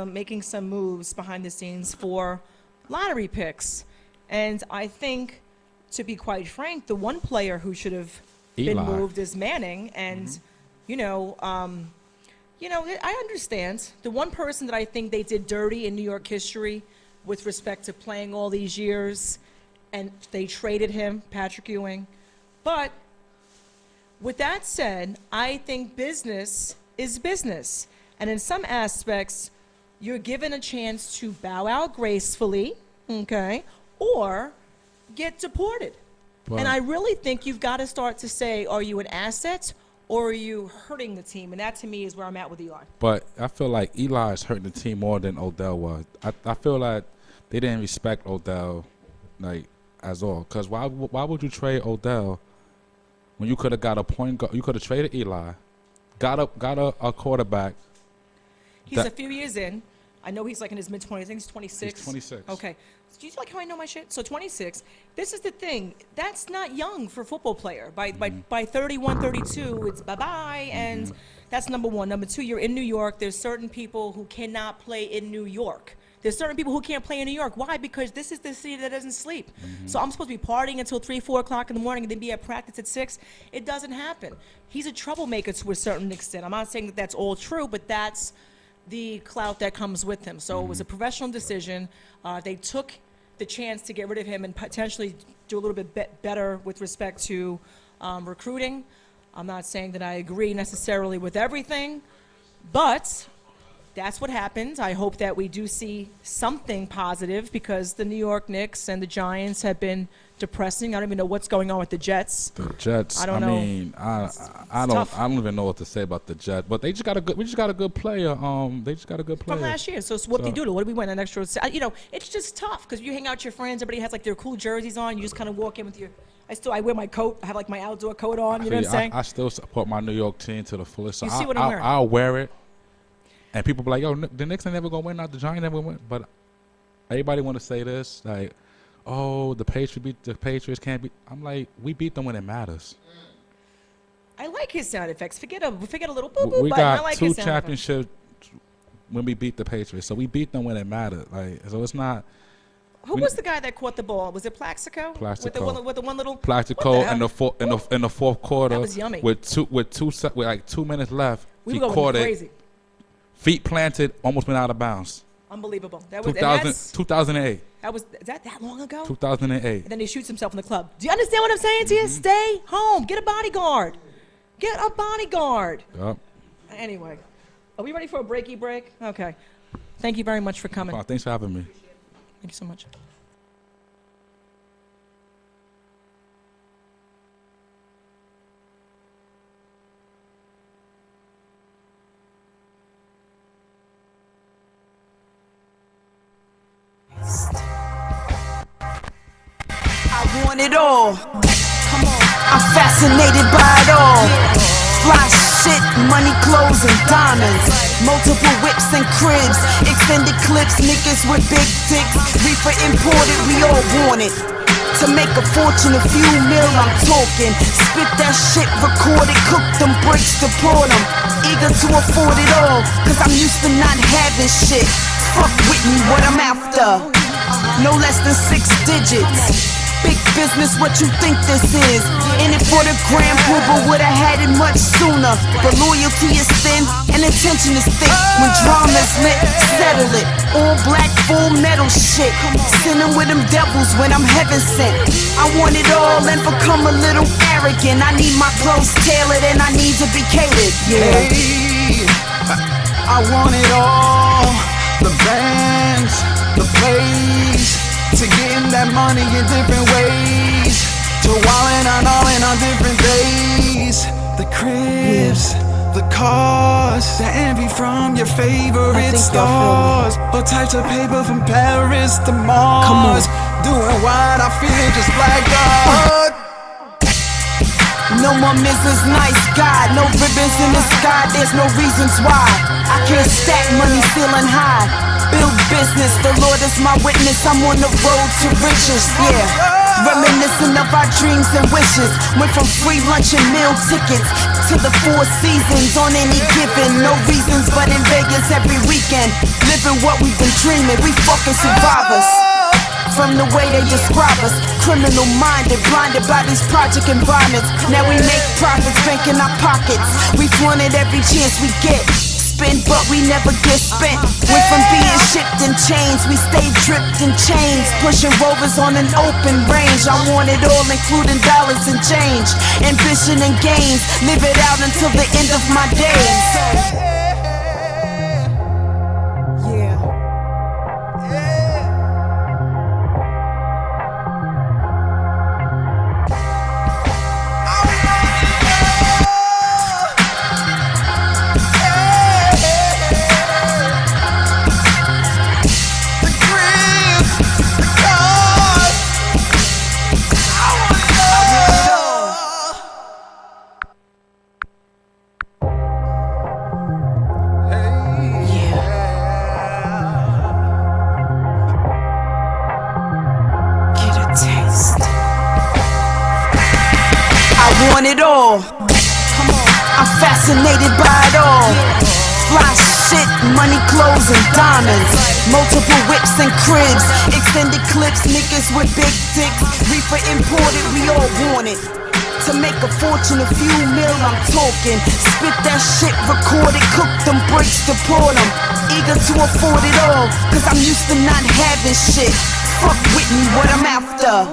making some moves behind the scenes for lottery picks, and I think, to be quite frank, the one player who should have been moved is Manning, and I understand. The one person that I think they did dirty in New York history with respect to playing all these years, and they traded him, Patrick Ewing. But with that said, I think business is business. And in some aspects, you're given a chance to bow out gracefully, okay, or get deported. But and I really think you've got to start to say, are you an asset or are you hurting the team? And that, to me, is where I'm at with Eli. But I feel like Eli is hurting the team more than Odell was. I feel like they didn't respect Odell, like, as all. Because why would you trade Odell when you could have got a point guard? You could have traded Eli, got a quarterback. He's a few years in. I know he's like in his mid-20s. I think he's 26. He's 26. Okay. So do you like how I know my shit? So 26. This is the thing. That's not young for a football player. By 31, 32, it's bye-bye. And that's number one. Number two, you're in New York. There's certain people who cannot play in New York. There's certain people who can't play in New York. Why? Because this is the city that doesn't sleep. So I'm supposed to be partying until 3, 4 o'clock in the morning and then be at practice at 6. It doesn't happen. He's a troublemaker to a certain extent. I'm not saying that that's all true, but that's the clout that comes with him. So it was a professional decision. They took the chance to get rid of him and potentially do a little bit better with respect to recruiting. I'm not saying that I agree necessarily with everything, but that's what happened. I hope that we do see something positive because the New York Knicks and the Giants have been depressing. I don't even know what's going on with the Jets. The Jets. I don't know. Mean, I don't even know what to say about the Jets. But they just got a good. We just got a good player. They just got a good player From last year. So whoop-de-doodle. What did we win? An extra. It's just tough because you hang out with your friends. Everybody has like their cool jerseys on. You just kind of walk in with your. I wear my coat. I have like my outdoor coat on. You know what I'm saying? I still support my New York team to the fullest. So You see what I'm wearing? I'll wear it. And people be like, yo, the Knicks are never going to win out. The Giants never win. But everybody want to say this. Like, oh, the Patriots can't beat. I'm like, we beat them when it matters. I like his sound effects. Forget a little boop boop We button. I got like 2 his sound effects. championships when we beat the Patriots. So we beat them when it mattered. Like, so it's not. Who was the guy that caught the ball? Was it Plaxico? Plaxico. With the one little. Plaxico What the hell? in the fourth quarter. That was yummy. With like 2 minutes left, We he were going caught crazy. it. Feet planted, almost went out of bounds. Unbelievable. That was 2008. Is that long ago? 2008. And then he shoots himself in the club. Do you understand what I'm saying to you? Stay home. Get a bodyguard. Get a bodyguard. Yep. Anyway, are we ready for a breaky break? Okay. Thank you very much for coming. Thanks for having me. Thank you so much. I want it all. Come on. I'm fascinated by it all. Fly shit, money, clothes, and diamonds. Multiple whips and cribs. Extended clips, niggas with big dicks. Reefer imported, we all want it. To make a fortune, a few mil, I'm talking. Spit that shit, record it, cook them bricks, deport them. Eager to afford it all, cause I'm used to not having shit. Fuck with me, what I'm after. No less than 6 digits. Big business, what you think this is? In it for the gram, but would've had it much sooner. But loyalty is thin and intention is thick. When drama's lit, settle it. All black, full metal shit. Sinning with them devils when I'm heaven sent. I want it all and become a little arrogant. I need my clothes tailored and I need to be catered. Yeah. Hey, I want it all. The bands, the plays. To getting that money in different ways. To wildin' on different days. The cribs, the cars, the envy from your favorite stars. All types of paper from Paris to Mars. Doing what I feel just like God. No more Mrs. Nice Guy, no ribbons in the sky, there's no reasons why. I can't stack money feeling high. Build business, the Lord is my witness. I'm on the road to riches, yeah. Reminiscing of our dreams and wishes. Went from free lunch and meal tickets to the 4 seasons on any given. No reasons but in Vegas every weekend. Living what we've been dreaming, we fucking survivors. From the way they describe us, criminal minded, blinded by these project environments. Now we make profits, bank in our pockets. We flaunted every chance we get. Spend, but we never get spent. Went from being shipped in chains, we stay dripped in chains. Pushing rovers on an open range. I want it all, including dollars and change. Ambition and gains, live it out until the end of my days. fascinated by it all. Fly shit, money, clothes, and diamonds. Multiple whips and cribs, extended clips, niggas with big dicks. Reefer imported, we all want it. To make a fortune, a few mil, I'm talking. Spit that shit, record it, cook them bricks, deport them. Eager to afford it all, cause I'm used to not having shit. Fuck with me, what I'm after.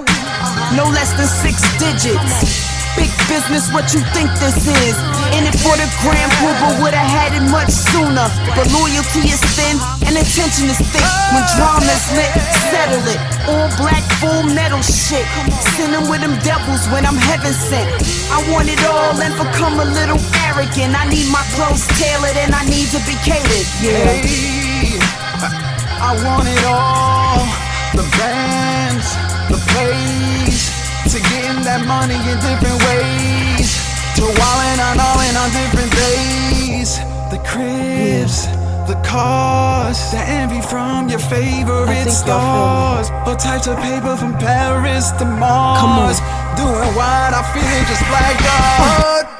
No less than 6 digits. Big business, what you think this is? In it for the grand pooper, would've had it much sooner. But loyalty is thin and attention is thick. When drama's lit, settle it. All black, full metal shit. Sinning with them devils when I'm heaven sent. I want it all and become a little arrogant. I need my clothes tailored and I need to be catered. Yeah. Hey, I want it all. The bands, the plays, to getting that money in different ways, to wildin' on all in on different days. The cribs, the cars, the envy from your favorite stars, all types of paper from Paris to Mars. Doing what I feel just like God.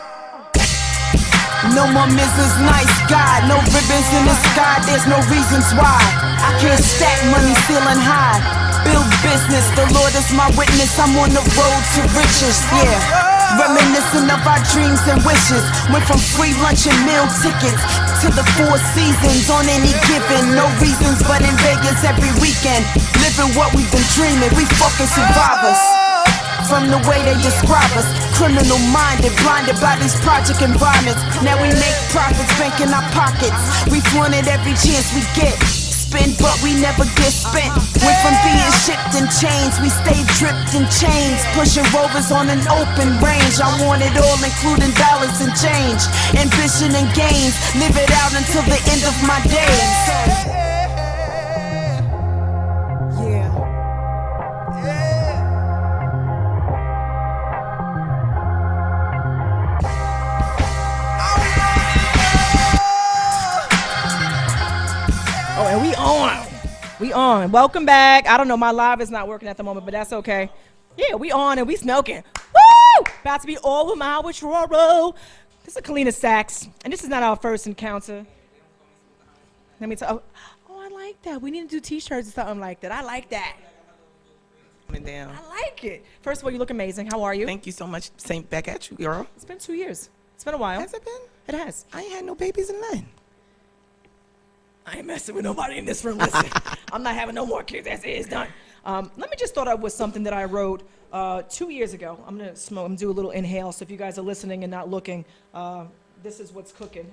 No more Mrs. Nice Guy, no ribbons in the sky, there's no reasons why. I can't stack money ceiling high. Build business, the Lord is my witness. I'm on the road to riches, yeah. Reminiscing of our dreams and wishes. Went from free lunch and meal tickets to the 4 seasons on any given. No reasons but in Vegas every weekend. Living what we've been dreaming, we fucking survivors. From the way they describe us, criminal minded, blinded by these project environments. Now we make profits, bank in our pockets. We flaunt it every chance we get. Spend, but we never get spent. Went from being shipped in chains, we stay dripped in chains. Pushing rovers on an open range. I want it all, including dollars and change. Ambition and gains, live it out until the end of my days. Yeah. Oh, and we on. We on. Welcome back. I don't know, my live is not working at the moment, but that's okay. Yeah, we on and we smoking. Woo! About to be over my with Roro. This is Calina sax, and this is not our first encounter. Let me tell. Oh, I like that. We need to do T-shirts or something like that. I like that. Down. I like it. First of all, you look amazing. How are you? Thank you so much. Same back at you, girl. It's been 2 years. It's been a while. Has it been? It has. I ain't had no babies in nothing. I ain't messing with nobody in this room. Listen, I'm not having no more kids. That's it. It's done. Let me just start out with something that I wrote 2 years ago. I'm gonna smoke. I'm gonna do a little inhale. So if you guys are listening and not looking, this is what's cooking.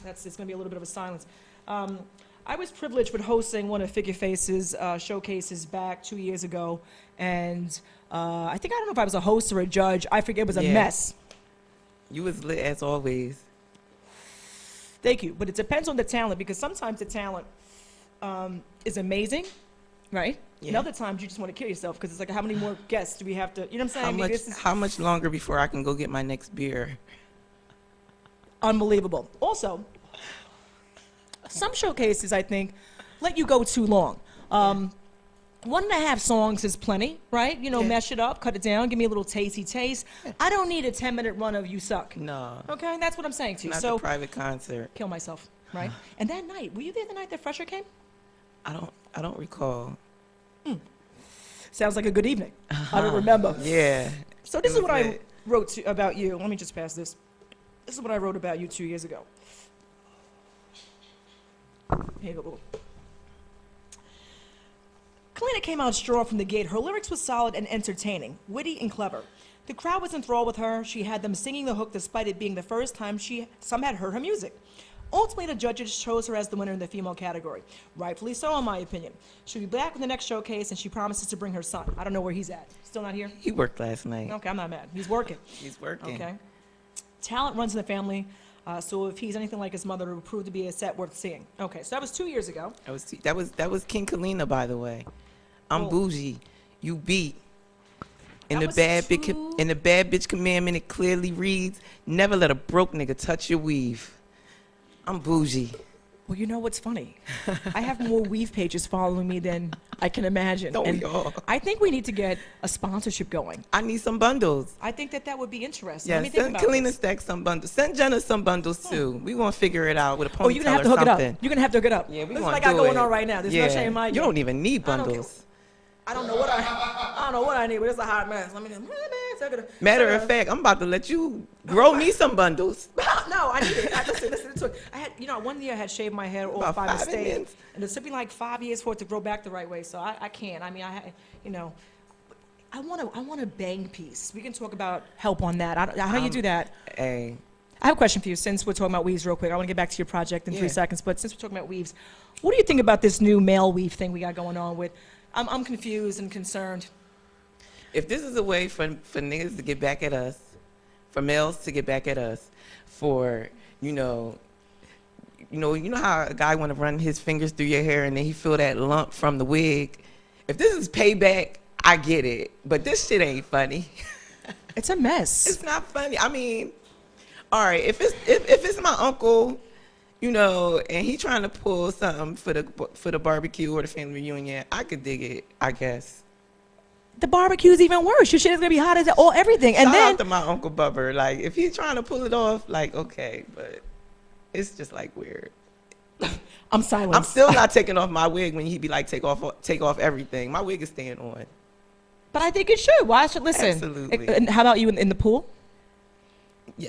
It's gonna be a little bit of a silence. I was privileged with hosting one of Figure Face's showcases back 2 years ago, and I don't know if I was a host or a judge. I forget. It was a mess. You was lit as always. Thank you. But it depends on the talent, because sometimes the talent is amazing, right? Yeah. And other times you just want to kill yourself because it's like, how many more guests do we have to, you know what I'm saying? How much longer before I can go get my next beer? Unbelievable. Also, some showcases, I think, let you go too long. 1.5 songs is plenty, right? You know, mesh it up, cut it down, give me a little tasty taste. I don't need a 10-minute run of You Suck. No. Okay, that's what I'm saying to you. Not So a private concert. kill myself, right? And that night, were you there the night that Fresher came? I don't recall. Sounds like a good evening. I don't remember. Yeah. So this is what I wrote about you. Let me just pass this. This is what I wrote about you 2 years ago. Here you go. Calina came out strong from the gate. Her lyrics were solid and entertaining, witty and clever. The crowd was enthralled with her. She had them singing the hook despite it being the first time some had heard her music. Ultimately, the judges chose her as the winner in the female category. Rightfully so, in my opinion. She'll be back in the next showcase, and she promises to bring her son. I don't know where he's at. Still not here? He worked last night. Okay, I'm not mad. He's working. He's working. Okay. Talent runs in the family, so if he's anything like his mother, it will prove to be a set worth seeing. Okay, so that was 2 years ago. That was King Calina, by the way. I'm bougie. You beat. In the bad bitch commandment, it clearly reads, never let a broke nigga touch your weave. I'm bougie. Well, you know what's funny? I have more weave pages following me than I can imagine. Don't and we all? I think we need to get a sponsorship going. I need some bundles. I think that would be interesting. Yeah, Let me think send about Calina this. Stack some bundles. Send Jenna some bundles too. We gonna figure it out with a ponytail Oh, you're gonna have to or hook it up. something. You're gonna have to hook it up. Yeah, we This is gonna what I got do going it. on right now. There's yeah. no shame in my You game. don't even need I don't care. bundles. I don't know what I need, but it's a hot mess. Let me just, Matter of fact, I'm about to let you grow me some bundles. No, I need it. Listen to it. I had, one year I had shaved my hair all About by 5 mistake, minutes. and it took me like 5 years for it to grow back the right way. So I can't. I mean, I want a bang piece. We can talk about help on that. How do you do that? Hey, I have a question for you. Since we're talking about weaves, real quick, I want to get back to your project in 3 Yeah. seconds. But since we're talking about weaves, what do you think about this new male weave thing we got going on with? I'm confused and concerned. if this is a way for niggas to get back at us, for males to get back at us, for you know how a guy want to run his fingers through your hair and then he feel that lump from the wig. If this is payback, I get it, but this shit ain't funny. It's a mess. It's not funny. I mean, all right, if it's my uncle, and he trying to pull something for the barbecue or the family reunion, I could dig it, I guess. The barbecue's even worse. Your shit is gonna be hot as everything. And Shout then out to my Uncle Bubber. Like, if he's trying to pull it off, like, okay, but it's just like weird. I'm silent. I'm still not taking off my wig when he be like, take off everything. My wig is staying on. But I think it should. Why should listen? Absolutely. And how about you in the pool?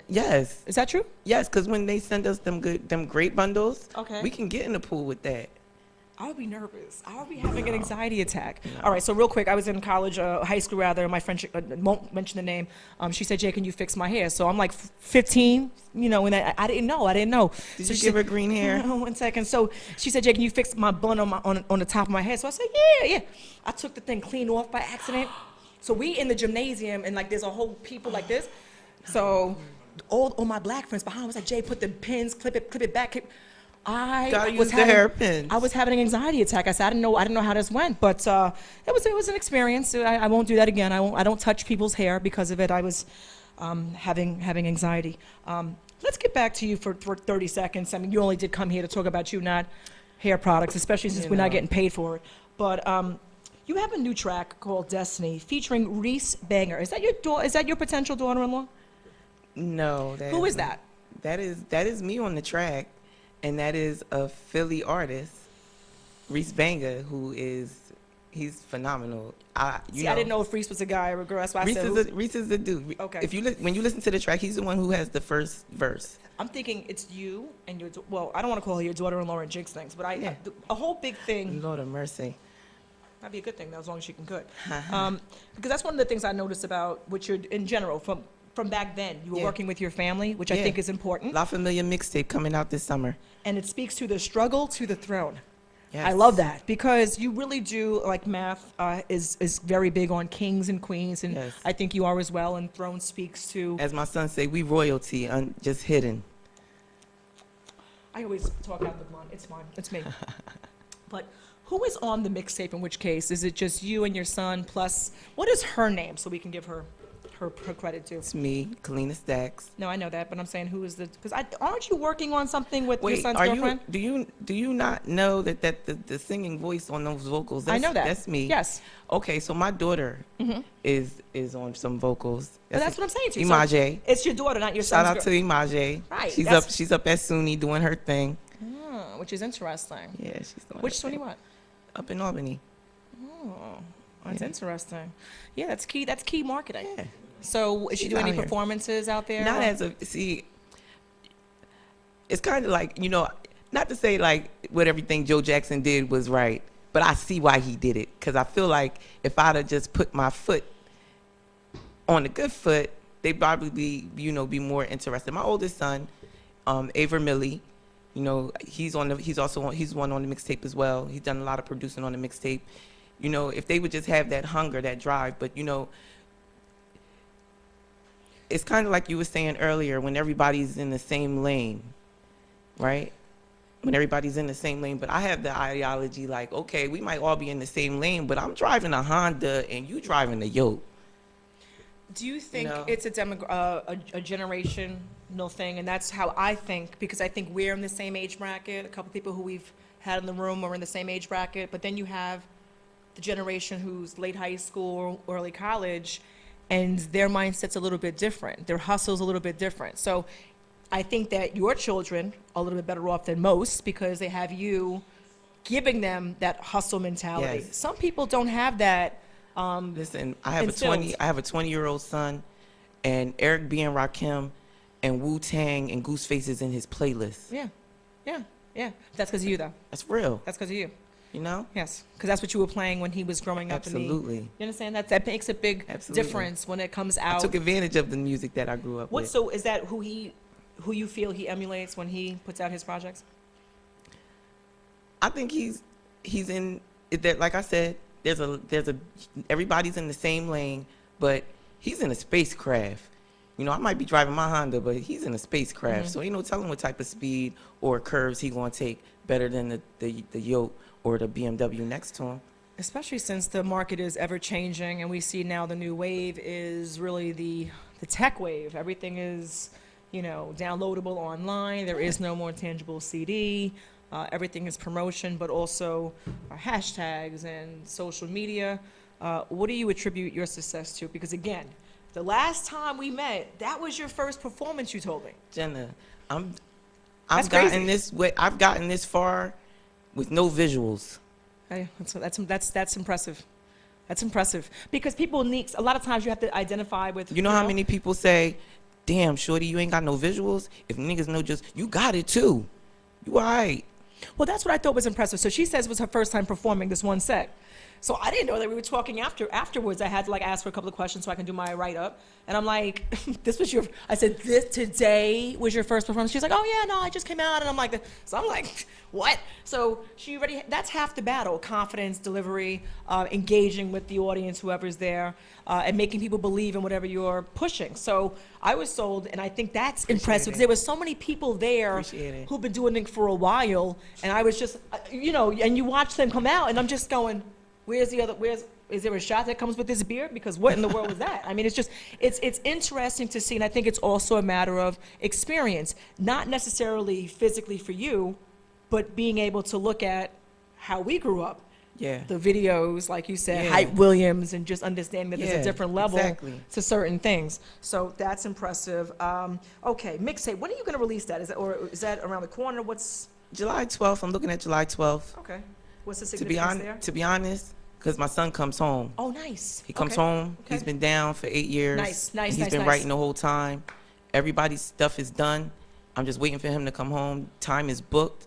Yes. Is that true? Yes, because when they send us them great bundles, Okay. we can get in the pool with that. I would be nervous. I would be having an anxiety attack. All right, so real quick, I was in college, high school rather, my friend, won't mention the name, she said, Jay, can you fix my hair? So I'm like 15, and I didn't know. Did So you she give her said- green hair? 1 second. So she said, Jay, can you fix my bun on the top of my head? So I said, yeah. I took the thing clean off by accident. So we in the gymnasium, and like there's a whole people like this. So all my black friends behind was like, Jay, put the pins, clip it back. Gotta use the hairpins. I was having an anxiety attack. I said I didn't know how this went, but it was an experience. I won't do that again. I don't touch people's hair because of it. I was having anxiety. Let's get back to you for 30 seconds. I mean, you only did come here to talk about you, not hair products, especially since we're not getting paid for it. But you have a new track called Destiny featuring Reese Banger. Is that your potential daughter-in-law? No. Who is that? That is me on the track, and that is a Philly artist, Reese Banger, he's phenomenal. I didn't know if Reese was a guy or a girl. That's why I said Reese is the dude. Okay. When you listen to the track, he's the one who has the first verse. I'm thinking it's you and your I don't want to call her your daughter-in-law and jinx things, but a whole big thing. Lord of mercy. Might be a good thing, though, as long as she can cook. Because that's one of the things I noticed about what you're, in general, from back then. You were working with your family, which I think is important. La Familia mixtape coming out this summer. And it speaks to the struggle to the throne. Yes. I love that because you really do, like math is very big on kings and queens, and Yes. I think you are as well, and throne speaks to... As my son say, we royalty, just hidden. I always talk out the blunt. It's mine. It's me. But who is on the mixtape? In which case, is it just you and your son? Plus, what is her name so we can give her credit too? It's me, Calina Stacks. No, I know that, but I'm saying who is the? Because aren't you working on something with your Wait, son's are girlfriend? you? Do you not know that the singing voice on those vocals? I know that. That's me. Yes. Okay, so my daughter is on some vocals. But that's what I'm saying to you. Imaje. So it's your daughter, not your Shout son's out to Imaje. Right, She's that's- up. She's up at SUNY doing her thing. which is interesting. Yeah, she's doing. Which her one you thing. want? Up in Albany. Oh, that's interesting. Yeah, that's key. That's key marketing. Yeah. So is she She's doing out any here. performances out there? Not as a see. It's kind of like not to say like what everything Joe Jackson did was right, but I see why he did it because I feel like if I'd have just put my foot on the good foot, they'd probably be more interested. My oldest son, Aver Millie, he's one on the mixtape as well. He's done a lot of producing on the mixtape. If they would just have that hunger, that drive, but it's kind of like you were saying earlier when everybody's in the same lane, right? When everybody's in the same lane, but I have the ideology like, okay, we might all be in the same lane, but I'm driving a Honda and you driving a Yoke. Do you think know? it's a generational thing, and that's how I think, because I think we're in the same age bracket. A couple people who we've had in the room are in the same age bracket, but then you have the generation who's late high school, early college, and their mindset's a little bit different. Their hustle's a little bit different. So I think that your children are a little bit better off than most because they have you giving them that hustle mentality. Yes. Some people don't have that. Listen, I have instilled. a 20-year-old son, and Eric B. and Rakim and Wu-Tang and Ghostface is in his playlist. Yeah. That's because of you, though. That's real. That's because of you. You know? Yes, because that's what you were playing when he was growing up. Absolutely. You understand that makes a big Absolutely. difference when it comes I out. took advantage of the music that I grew up with. So is that who you feel he emulates when he puts out his projects? I think he's in that. Like I said, there's a everybody's in the same lane, but he's in a spacecraft. You know, I might be driving my Honda, but he's in a spacecraft. So ain't no telling what type of speed or curves he gonna take better than the Yoke or the BMW next to him. Especially since the market is ever changing, and we see now the new wave is really the tech wave. Everything is, downloadable online. There is no more tangible CD. Everything is promotion, but also hashtags and social media. What do you attribute your success to? Because again, the last time we met, that was your first performance, you told me. Jenna, That's I've crazy. I've gotten this far with no visuals. Hey, that's impressive. That's impressive because people need. A lot of times you have to identify with. You know how many people say, "Damn, shorty, you ain't got no visuals." If niggas know, just you got it too. You all right? Well, that's what I thought was impressive. So she says it was her first time performing this one set. So I didn't know that we were talking afterwards. I had to ask for a couple of questions so I can do my write-up. And I'm like, I said, this today was your first performance? She's like, oh yeah, no, I just came out. And I'm like, so I'm like, what? So that's half the battle: confidence, delivery, engaging with the audience, whoever's there, and making people believe in whatever you're pushing. So I was sold, and I think that's impressive because there were so many people there who've been doing it for a while. And I was just, and you watch them come out, and I'm just going, is there a shot that comes with this beer? Because what in the world was that? I mean, it's interesting to see, and I think it's also a matter of experience, not necessarily physically for you, but being able to look at how we grew up. Yeah. The videos, like you said, Yeah. Hype Williams, and just understanding that there's Yeah, a different level exactly. to certain things. So that's impressive. Okay, mixtape. When are you going to release that? Is that around the corner? What's July 12th. I'm looking at July 12th. okay? What's the significance there? To be honest, because my son comes home. Oh, nice. He comes Okay. home. Okay. He's been down for 8 years. Nice. And he's been writing the whole time. Everybody's stuff is done. I'm just waiting for him to come home. Time is booked.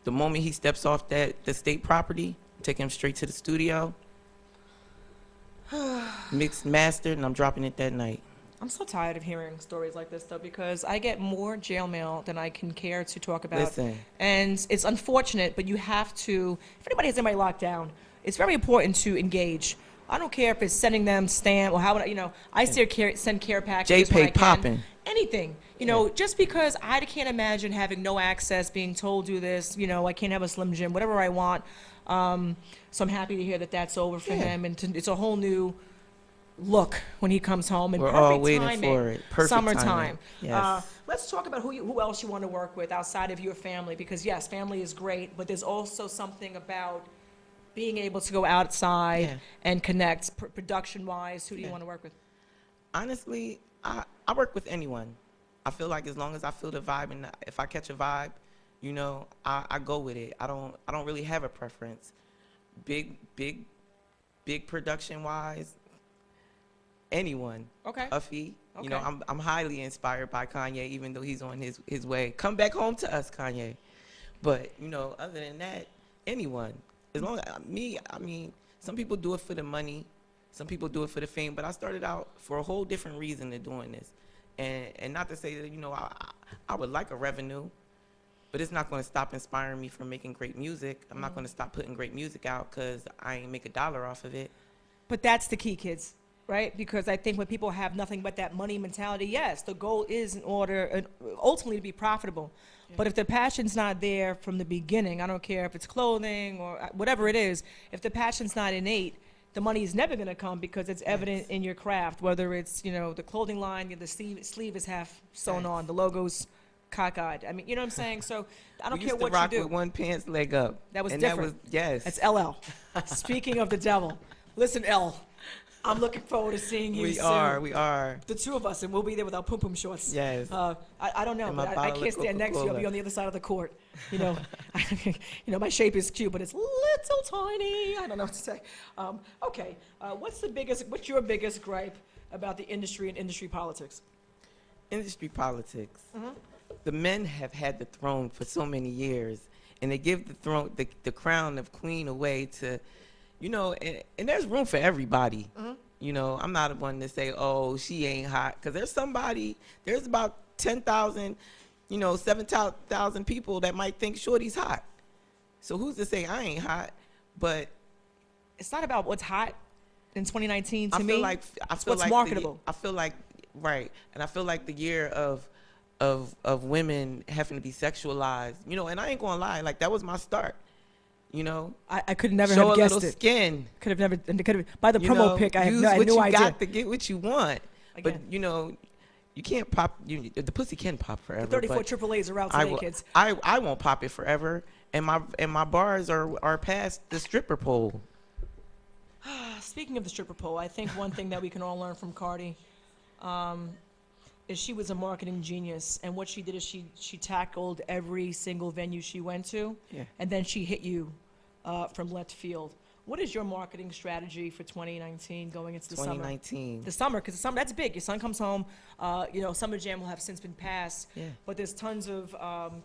The moment he steps off the state property, take him straight to the studio. Mixed, mastered, and I'm dropping it that night. I'm so tired of hearing stories like this, though, because I get more jail mail than I can care to talk about. Listen. And it's unfortunate, but you have to, if anybody has anybody locked down, it's very important to engage. I don't care if it's sending them stamp or how, I still send care packages when I JPEG can. popping. Anything. Just because I can't imagine having no access, being told do this, I can't have a Slim Jim, whatever I want. So I'm happy to hear that that's over for him, and it's a whole new look when he comes home. And We're perfect all waiting timing, for it. Perfect summertime. timing. Yes. Let's talk about who else you want to work with outside of your family, because yes, family is great, but there's also something about being able to go outside and connect production-wise. Who do you want to work with? Honestly, I work with anyone. I feel like as long as I feel the vibe, and if I catch a vibe, I go with it. I don't really have a preference. Big production wise, anyone. Okay. Uffy. Okay. I'm highly inspired by Kanye, even though he's on his way. Come back home to us, Kanye. But other than that, anyone. As long as some people do it for the money, some people do it for the fame. But I started out for a whole different reason than doing this, and not to say that I would like a revenue. But it's not going to stop inspiring me from making great music. I'm not going to stop putting great music out because I ain't make $1 off of it. But that's the key, kids, right? Because I think when people have nothing but that money mentality, yes, the goal is ultimately to be profitable. Yeah. But if the passion's not there from the beginning, I don't care if it's clothing or whatever it is, if the passion's not innate, the money is never going to come because it's evident in your craft, whether it's, the clothing line, the sleeve is half sewn on, the logo's cockeyed. I mean, you know what I'm saying? So I don't We care used to what rock you do. with one pants leg up. That was and different. Yes. That's LL. Speaking of the devil, listen, L, I'm looking forward to seeing you soon. We are. The two of us, and we'll be there with our pum pum shorts. Yes. I don't know, And but my I bottle can't of stand next to you. I'll Coca-Cola. be on the other side of the court. My shape is cute, but it's little tiny. I don't know what to say. Okay. What's your biggest gripe about the industry and industry politics? Industry politics. Mm-hmm. The men have had the throne for so many years, and they give the throne, the crown of queen away to, and there's room for everybody. Mm-hmm. I'm not one to say, oh, she ain't hot, because there's about 10,000, 7,000 people that might think Shorty's hot. So who's to say I ain't hot? But it's not about what's hot in 2019 to I me. feel like what's marketable. I feel like right, and I feel like the year of women having to be sexualized, and I ain't gonna lie, like that was my start. I could never show have a guessed little it. skin. Could have by the promo pic. I use had what no you idea. got to get what you want. Again. But you can't pop. The pussy can pop forever. 34 but AAAs are out today, kids. I won't pop it forever, and my bars are past the stripper pole. Speaking of the stripper pole, I think one thing that we can all learn from Cardi is she was a marketing genius, and what she did is she tackled every single venue she went to, and then she hit you from left field. What is your marketing strategy for 2019 going into the summer? 2019. The summer, because the summer, that's big. Your son comes home, Summer Jam will have since been passed, but there's tons of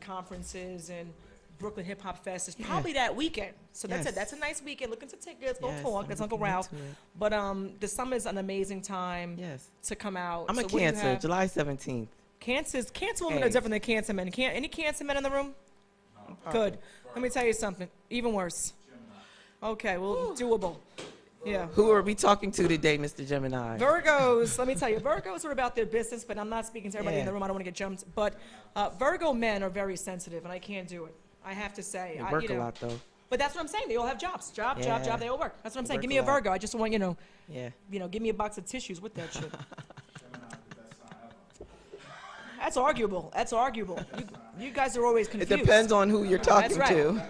conferences and Brooklyn Hip Hop Fest is probably that weekend. So that's it. That's a nice weekend. Look into tickets, go talk. That's Uncle Ralph. But the summer is an amazing time to come out. I'm a Cancer, July 17th. Cancer women are different than Cancer men. Any Cancer men in the room? No. Good. Let me tell you something. Even worse. Okay, well, doable. Yeah. Who are we talking to today, Mr. Gemini? Virgos. Let me tell you, Virgos are about their business, but I'm not speaking to everybody in the room. I don't want to get jumped. But Virgo men are very sensitive, and I can't do it. I have to say. They work a lot, though. But that's what I'm saying. They all have jobs. Job. They all work. That's what I'm saying. Give me a Virgo. I just want, give me a box of tissues with that shit. That's arguable. You guys are always confused. It depends on who you're talking That's right. to.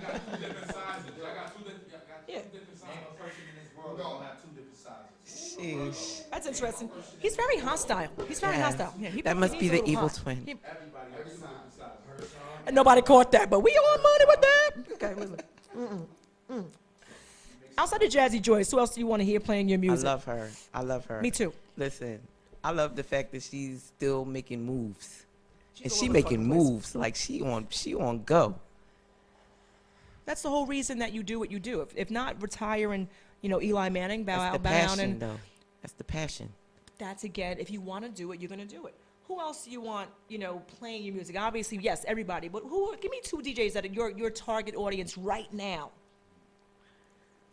Sheesh. That's interesting. He's very hostile. Yeah, that must be the evil twin. And nobody caught that, but we all money with that. Okay, listen. Outside of Jazzy Joyce, who else do you want to hear playing your music? I love her. Me too. Listen, I love the fact that she's still making moves. She's She making moves like she on go. That's the whole reason that you do what you do. If not, retire and Eli Manning, bow That's out, the bow down, passion, and though. That's the passion. that's again. If you want to do it, you're gonna do it. Who else do you want, playing your music? Obviously, yes, everybody. But give me two DJs that are your target audience right now.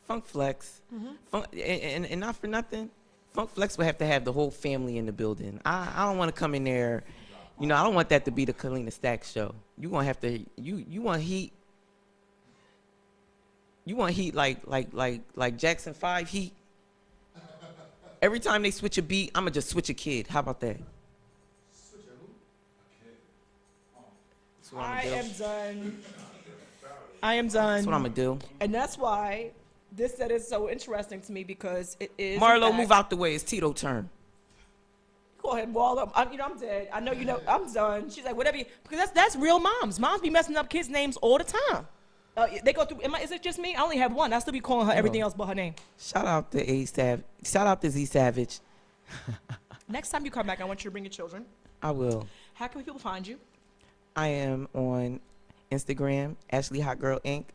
Funk Flex, and not for nothing, Funk Flex would have to have the whole family in the building. I don't want to come in there, I don't want that to be the Calina Stacks show. You gonna have to you want heat. You want heat like Jackson 5 heat. Every time they switch a beat, I'ma just switch a kid. How about that? Switch a who? That's what I'ma do. I am done. That's what I'ma do. And that's why this set is so interesting to me because it is. Marlo, move out the way. It's Tito's turn. Go ahead, Marlo. I'm dead. I know I'm done. She's like, whatever. Because that's real moms. Moms be messing up kids' names all the time. They go through. Is it just me? I only have one. I still be calling her everything else but her name. Shout out to Z Savage. Next time you come back, I want you to bring your children. I will. How can people find you? I am on Instagram, Ashley Hot Girl Inc.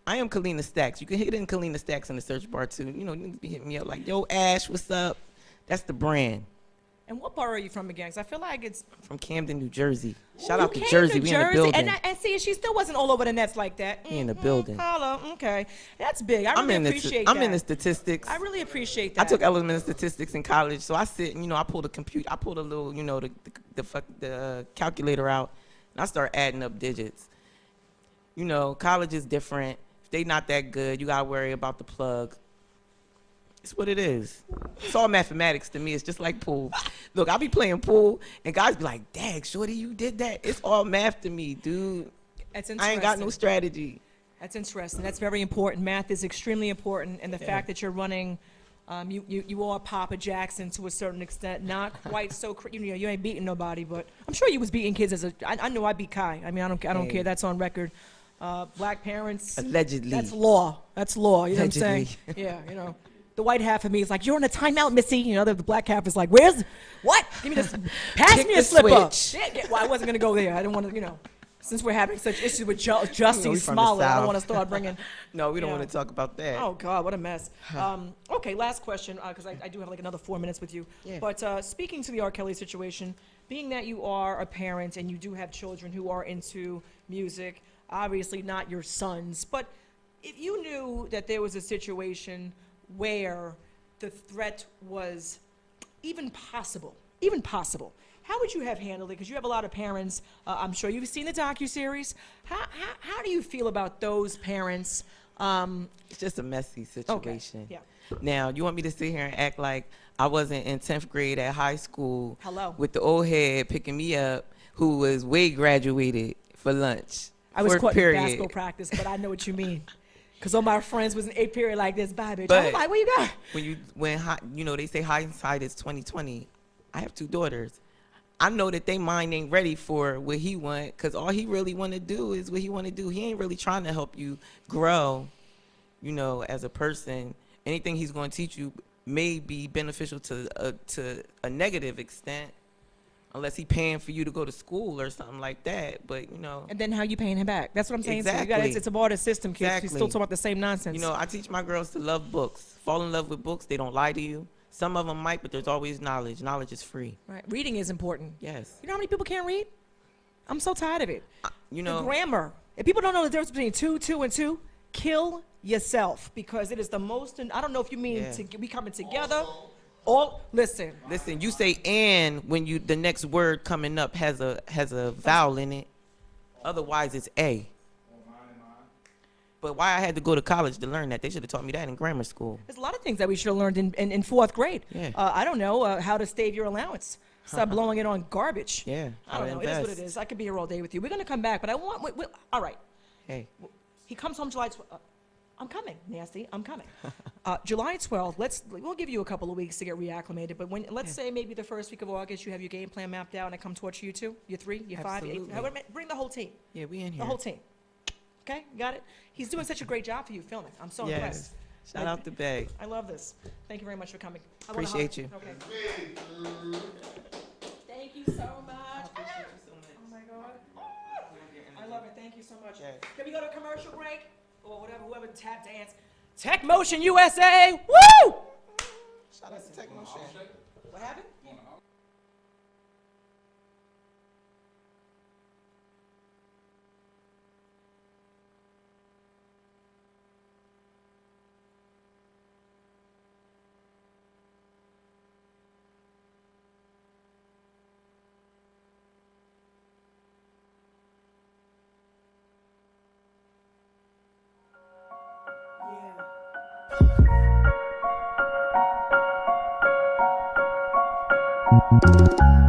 I am Calina Stacks. You can hit in Calina Stacks in the search bar too. You be hitting me up like, yo, Ash, what's up? That's the brand. And what borough are you from again? 'Cause I feel like it's from Camden, New Jersey. Shout you out to came Jersey. We in the building. And see, she still wasn't all over the nets like that. We in the building. Holla, okay. That's big. I really appreciate that. I'm in the statistics. I really appreciate that. I took elements of statistics in college, so I sit and I pulled I pulled a little, the calculator out, and I start adding up digits. College is different. If they not that good, you gotta worry about the plug. It's what it is. It's all mathematics to me. It's just like pool. Look, I be playing pool, and guys be like, "Dang, shorty, you did that." It's all math to me, dude. That's I ain't got no strategy. That's interesting. That's very important. Math is extremely important, and the fact that you're running, you are Papa Jackson to a certain extent. Not quite so. You ain't beating nobody, but I'm sure you was beating kids as a. I know I beat Kai. I mean, I don't care. That's on record. Black parents. Allegedly. That's law. That's law. You know what I'm saying? Allegedly. Yeah. You know, the white half of me is like, "You're on a timeout, Missy." You know, the black half is like, "Where's what? Give me this. Pass Kick me a the slipper." switch. Well, I wasn't gonna go there. I didn't want to. You know. Since we're having such issues with Jussie we from the Smollett, I don't South. want to start bringing. No, we don't Yeah. want to talk about that. Oh God, what a mess. Okay, last question, because I do have like another 4 minutes with you. Yeah. But speaking to the R. Kelly situation, being that you are a parent and you do have children who are into music, obviously not your sons, but if you knew that there was a situation where the threat was even possible, how would you have handled it? Because you have a lot of parents. I'm sure you've seen the docuseries. How do you feel about those parents? It's just a messy situation. Yeah. Now, you want me to sit here and act like I wasn't in 10th grade at high school Hello. with the old head picking me up who was way graduated for lunch? I was for caught in period. basketball practice, but I know what you mean. Because all my friends was in 8th period like this. Bye, bitch. I But was like, where you going? When they say hindsight is 20/20. I have 2 daughters. I know that they mind ain't ready for what he want, because all he really want to do is what he want to do. He ain't really trying to help you grow, as a person. Anything he's going to teach you may be beneficial to a negative extent, unless he paying for you to go to school or something like that. But, And then how you paying him back? That's what I'm saying. Exactly. So it's a barter system, kids. Exactly. We still talk about the same nonsense. I teach my girls to love books, fall in love with books. They don't lie to you. Some of them might, but there's always knowledge. Knowledge is free. Right. Reading is important. Yes. You know how many people can't read? I'm so tired of it. The The grammar. If people don't know the difference between two, and two, kill yourself, because it is the most. And I don't know if you mean we coming together. Listen. Listen, you say "and" when the next word coming up has a vowel in it. Otherwise, it's A. But why I had to go to college to learn that? They should have taught me that in grammar school. There's a lot of things that we should have learned in 4th grade. Yeah. I don't know how to save your allowance. Stop blowing it on garbage. Yeah. I don't know. It is what it is. I could be here all day with you. We're gonna come back, but I want. All right. Hey. He comes home July 12th. I'm coming, Nasty. I'm coming. July 12th. We'll give you a couple of weeks to get reacclimated. But let's say maybe the first week of August, you have your game plan mapped out, and I come torture you 2, you 3, you 5, you 8. Absolutely. Bring the whole team. Yeah, we in here. The whole team. Okay, got it. He's doing such a great job for you filming. I'm so impressed. Yes. Shout out to Bay. I love this. Thank you very much for coming. I wanna Appreciate hug. you. Okay. Thank you so much. Oh my God. I love it. Thank you so much. Yes. Can we go to a commercial break? Or whatever, whoever tap dance. Tech Motion USA. Woo! Shout out to Tech Motion. What happened?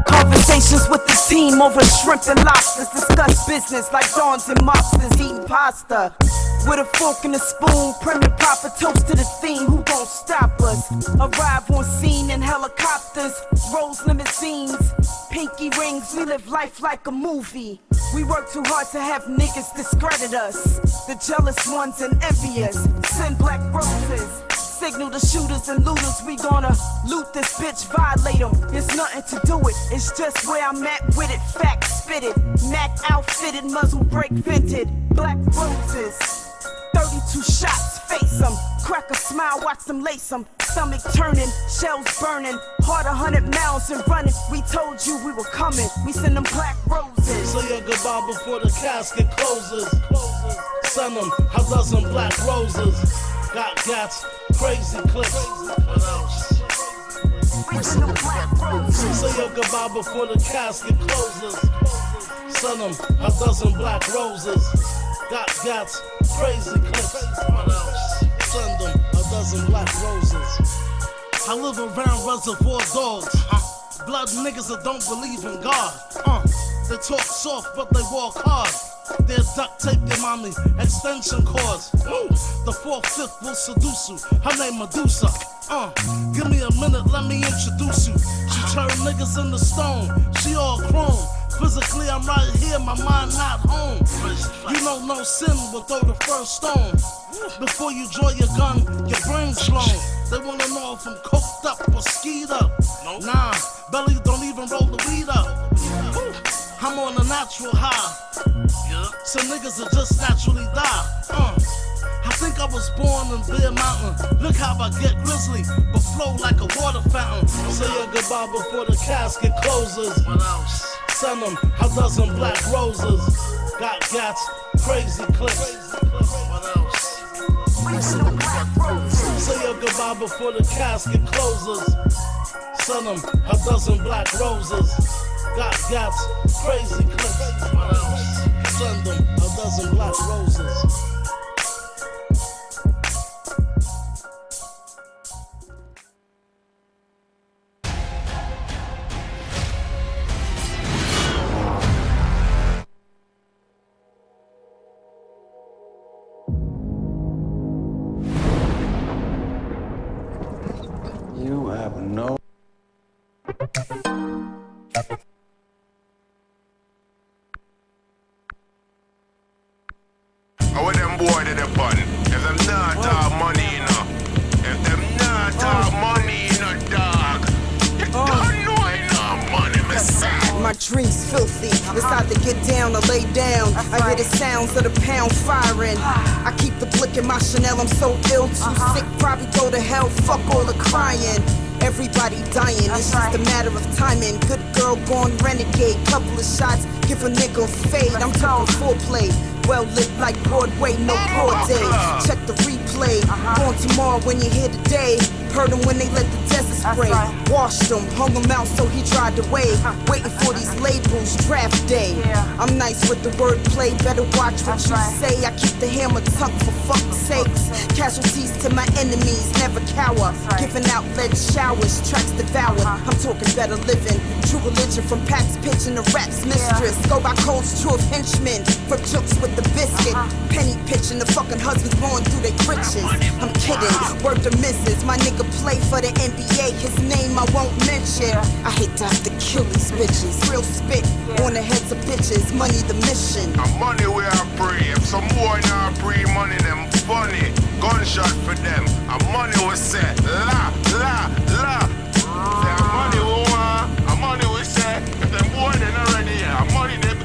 Conversations with the team over shrimp and lobsters. Discuss business like dawns and mobsters eating pasta. With a fork and a spoon, prim and proper toast to the theme. Who gon' stop us? Arrive on scene in helicopters, Rolls limousines, pinky rings. We live life like a movie. We work too hard to have niggas discredit us. The jealous ones and envious send black roses. Signal the shooters and looters, we gonna loot this bitch, violate them. There's nothing to do it, it's just where I'm at with it. Fact spitted, Mac outfitted, muzzle brake vented. Black roses, 32 shots, face them. Crack a smile, watch them lace them. Stomach turning, shells burning. Heart 100 miles and running. We told you we were coming, we send them black roses. Say your goodbye before the casket closes. Send them a dozen black roses. Got gats, crazy clips. Say your goodbye before the casket closes. Send them a dozen black roses. Got gats, crazy clips. Send them a dozen black roses. I live around reservoir dogs. Blood niggas that don't believe in God. They talk soft, but they walk hard. They'll duct tape your mommy, extension cords. The 4th, 5th will seduce you. Her name Medusa. Give me a minute, let me introduce you. She turned niggas into stone. She all chrome. Physically, I'm right here, my mind not home. You know no sin will throw the first stone. Before you draw your gun, your brain's blown. They wanna know if I'm coked up or skied up. Nah, belly don't even roll the weed up. I'm on a natural high. Some niggas will just naturally die. I think I was born in Bear Mountain. Look how I get grizzly, but flow like a water fountain. Say your goodbye before the casket closes. What else? Send them a dozen black roses. Got gats, crazy clips. What else? Say your goodbye before the casket closes. Send them a dozen black roses. Got gats, crazy clips. What else? Send them a dozen black roses. You have no. How them boy to the bun? If them not have money, you know. If them not have money, you know, dog. You don't know enough money, me say. My drink's filthy, it's time to get down or lay down. I hear the sounds of the pound firing. I keep the blick in my Chanel, I'm so ill, too sick, probably go to hell, fuck all the crying. Everybody dying, it's just a matter of timing. Good girl gone renegade, couple of shots, give a nigga a fade. I'm talking foreplay, well lit like Broadway, no broad day. Check the replay, born tomorrow when you hear today. Heard him when they let the desert spray. Washed him, hung him out so he dried away. Waiting for these labels, draft day. I'm nice with the wordplay, better watch what you say. I keep the hammer tucked for fuck's sakes. Casualties to my enemies, never cower. Giving out lead showers, tracks devour. I'm talking better living. True religion from Pax pitching the rap's mistress. Go by codes, true of henchmen. From jokes with the biscuit. Penny pitching the fucking husbands blowing through their britches. I'm kidding, word to misses. My nigga play for the NBA, his name I won't mention. I hate to have to kill these bitches. Real spit on the heads of bitches. Money the mission. Money we are free. If some boy not free, money them funny. Gunshot for them. Money we say la la la. Say money we want. Money we say. If them boy they not ready, money them.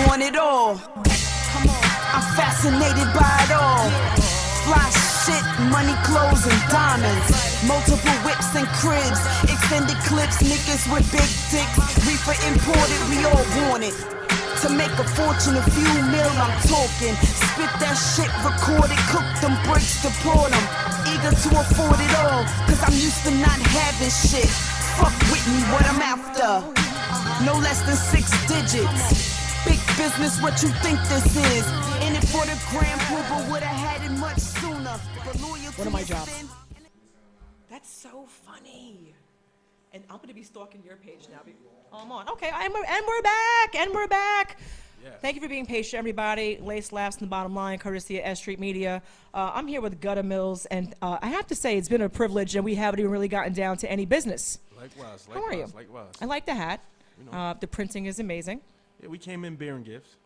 Want it all. I'm fascinated by it all. Fly shit, money, clothes, and diamonds. Multiple whips and cribs, extended clips, niggas with big dicks. Reefer imported, we all want it. To make a fortune, a few mil, I'm talking. Spit that shit, record it, cook them bricks, deport them. Eager to afford it all, cause I'm used to not having shit. Fuck with me, what I'm after. No less than 6 digits. Big business, what you think this is? In it for the grand pool, but would've had it much sooner. But loyalty. One of my jobs. That's so funny. And I'm gonna be stalking your page now. Oh, I'm on. Okay, and we're back. Yeah. Thank you for being patient, everybody. Lace laughs in the bottom line, courtesy of S.STREET Media. I'm here with Gutter Mills, and I have to say it's been a privilege, and we haven't even really gotten down to any business. Likewise. How are you? I like the hat. You know. The printing is amazing. Yeah, we came in bearing gifts.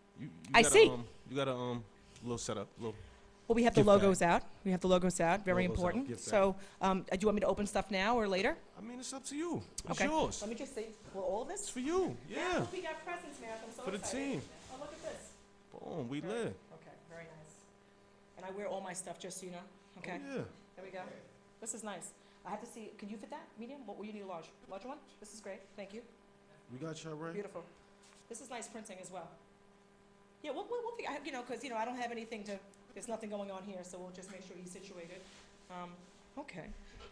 I see. You got a little setup, Well, we have the logos out. We have the logos out. Very important. So, do you want me to open stuff now or later? I mean, it's up to you. It's okay. yours. Let me just see. Well, all of this? It's for you. Yeah. We got presents, man. I'm so for the excited. team. Oh, look at this. Boom, we live. Okay, very nice. And I wear all my stuff, just so you know. Okay. Oh, yeah. There we go. This is nice. I have to see, can you fit that? Medium? What will you need a large? Larger one? This is great, thank you. We got you right. Beautiful. This is nice printing as well. Yeah, we'll figure, because, I don't have anything to, there's nothing going on here, so we'll just make sure he's situated. Okay.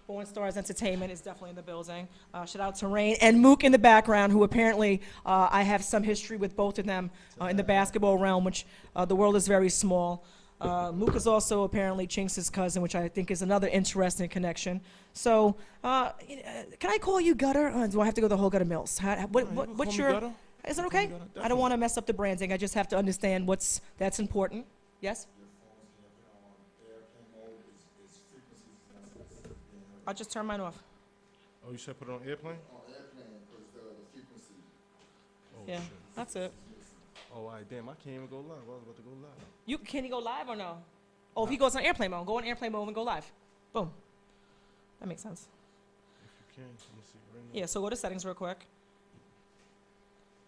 Born Stars Entertainment is definitely in the building. Shout out to Rain and Mook in the background, who apparently I have some history with both of them in the basketball realm, which the world is very small. Mook is also apparently Chinks' cousin, which I think is another interesting connection. So, can I call you Gutter? Do I have to go the whole Gutter Mills? What's your? Gutter. Is it okay? I don't want to mess up the branding. I just have to understand that's important. Yes. I'll just turn mine off. Oh, you said put it on airplane? On airplane, because the frequency. Oh, Yeah, shit. that's it. Oh, all right, damn, I can't even go live. I was about to go live. Can he go live or no? Oh, if he goes on airplane mode, go on airplane mode and go live. Boom. That makes sense. If you can, let me see right now. Yeah, so go to settings real quick.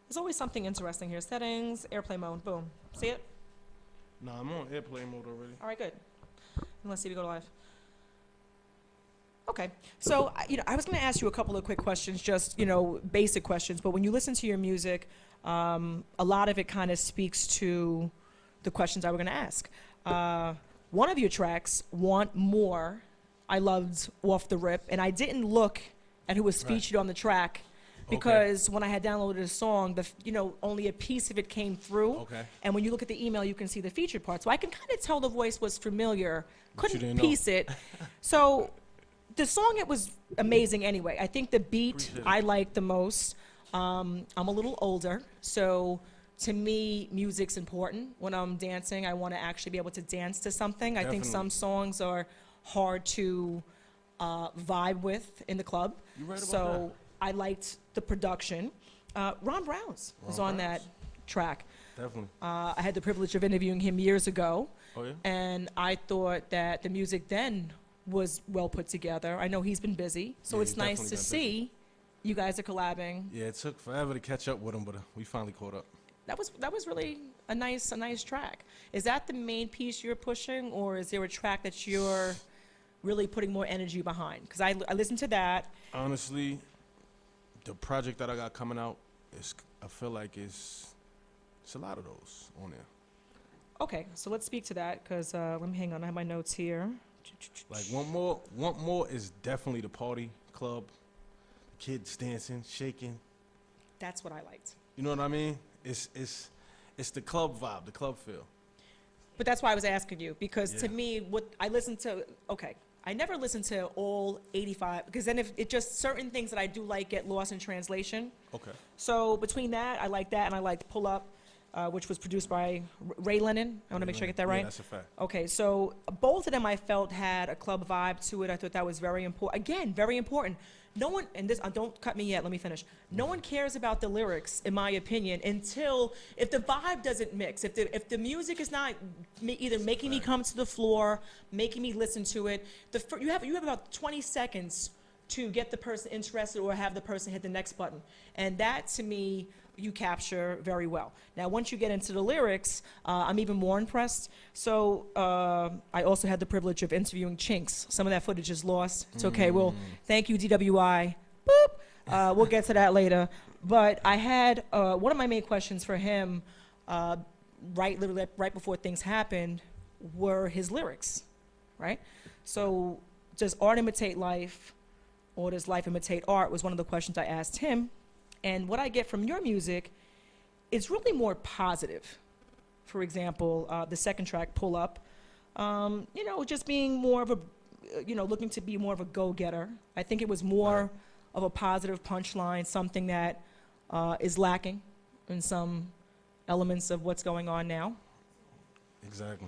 There's always something interesting here. Settings, airplane mode, boom. See it? Nah, I'm on airplane mode already. All right, good. And let's see if we go live. Okay, so I was going to ask you a couple of quick questions, just basic questions. But when you listen to your music, a lot of it kind of speaks to the questions I was going to ask. One of your tracks, "Want More," I loved off the rip, and I didn't look at who was featured on the track because when I had downloaded the song, only a piece of it came through. Okay. And when you look at the email, you can see the featured part. So I can kind of tell the voice was familiar. But you Couldn't didn't piece it. So the song, it was amazing anyway. I think the beat I liked the most. I'm a little older, so to me, music's important. When I'm dancing, I want to actually be able to dance to something. I think some songs are hard to vibe with in the club. You're right about so I liked the production. Ron Browns was on that track. Definitely. I had the privilege of interviewing him years ago. Oh, yeah? And I thought that the music then was well put together. I know he's been busy, so Yeah, it's he's nice definitely to been see you guys are collabing. Yeah, it took forever to catch up with him, but we finally caught up. That was really a nice track. Is that the main piece you're pushing, or is there a track that you're really putting more energy behind? Because I listened to that. Honestly, the project that I got coming out, I feel like it's a lot of those on there. Okay, so let's speak to that, because let me hang on. I have my notes here. Like Want More is definitely the party club, kids dancing, shaking. That's what I liked. You know what I mean? It's the club vibe, the club feel. But that's why I was asking you, because to me, what I listened to, I never listened to all 85, because then if it just certain things that I do like get lost in translation. Okay. So between that, I like that, and I liked Pull Up, which was produced by Ray Lennon. I want to make sure I get that right. Yeah, that's a fact. Okay, so both of them I felt had a club vibe to it. I thought that was very important. Again, very important. No one, and this, don't cut me yet, let me finish. No one cares about the lyrics, in my opinion, until, if the vibe doesn't mix, if the music is not either making me come to the floor, making me listen to it, you have about 20 seconds to get the person interested or have the person hit the next button. And that, to me, you capture very well. Now, once you get into the lyrics, I'm even more impressed. So I also had the privilege of interviewing Chinks. Some of that footage is lost. It's okay. Well, thank you, DWI. Boop. We'll get to that later. But I had one of my main questions for him, literally right before things happened, were his lyrics, right? So does art imitate life, or does life imitate art, was one of the questions I asked him. And what I get from your music is really more positive. For example, the second track, Pull Up, just being more of a, looking to be more of a go-getter. I think it was more of a positive punchline, something that is lacking in some elements of what's going on now. Exactly.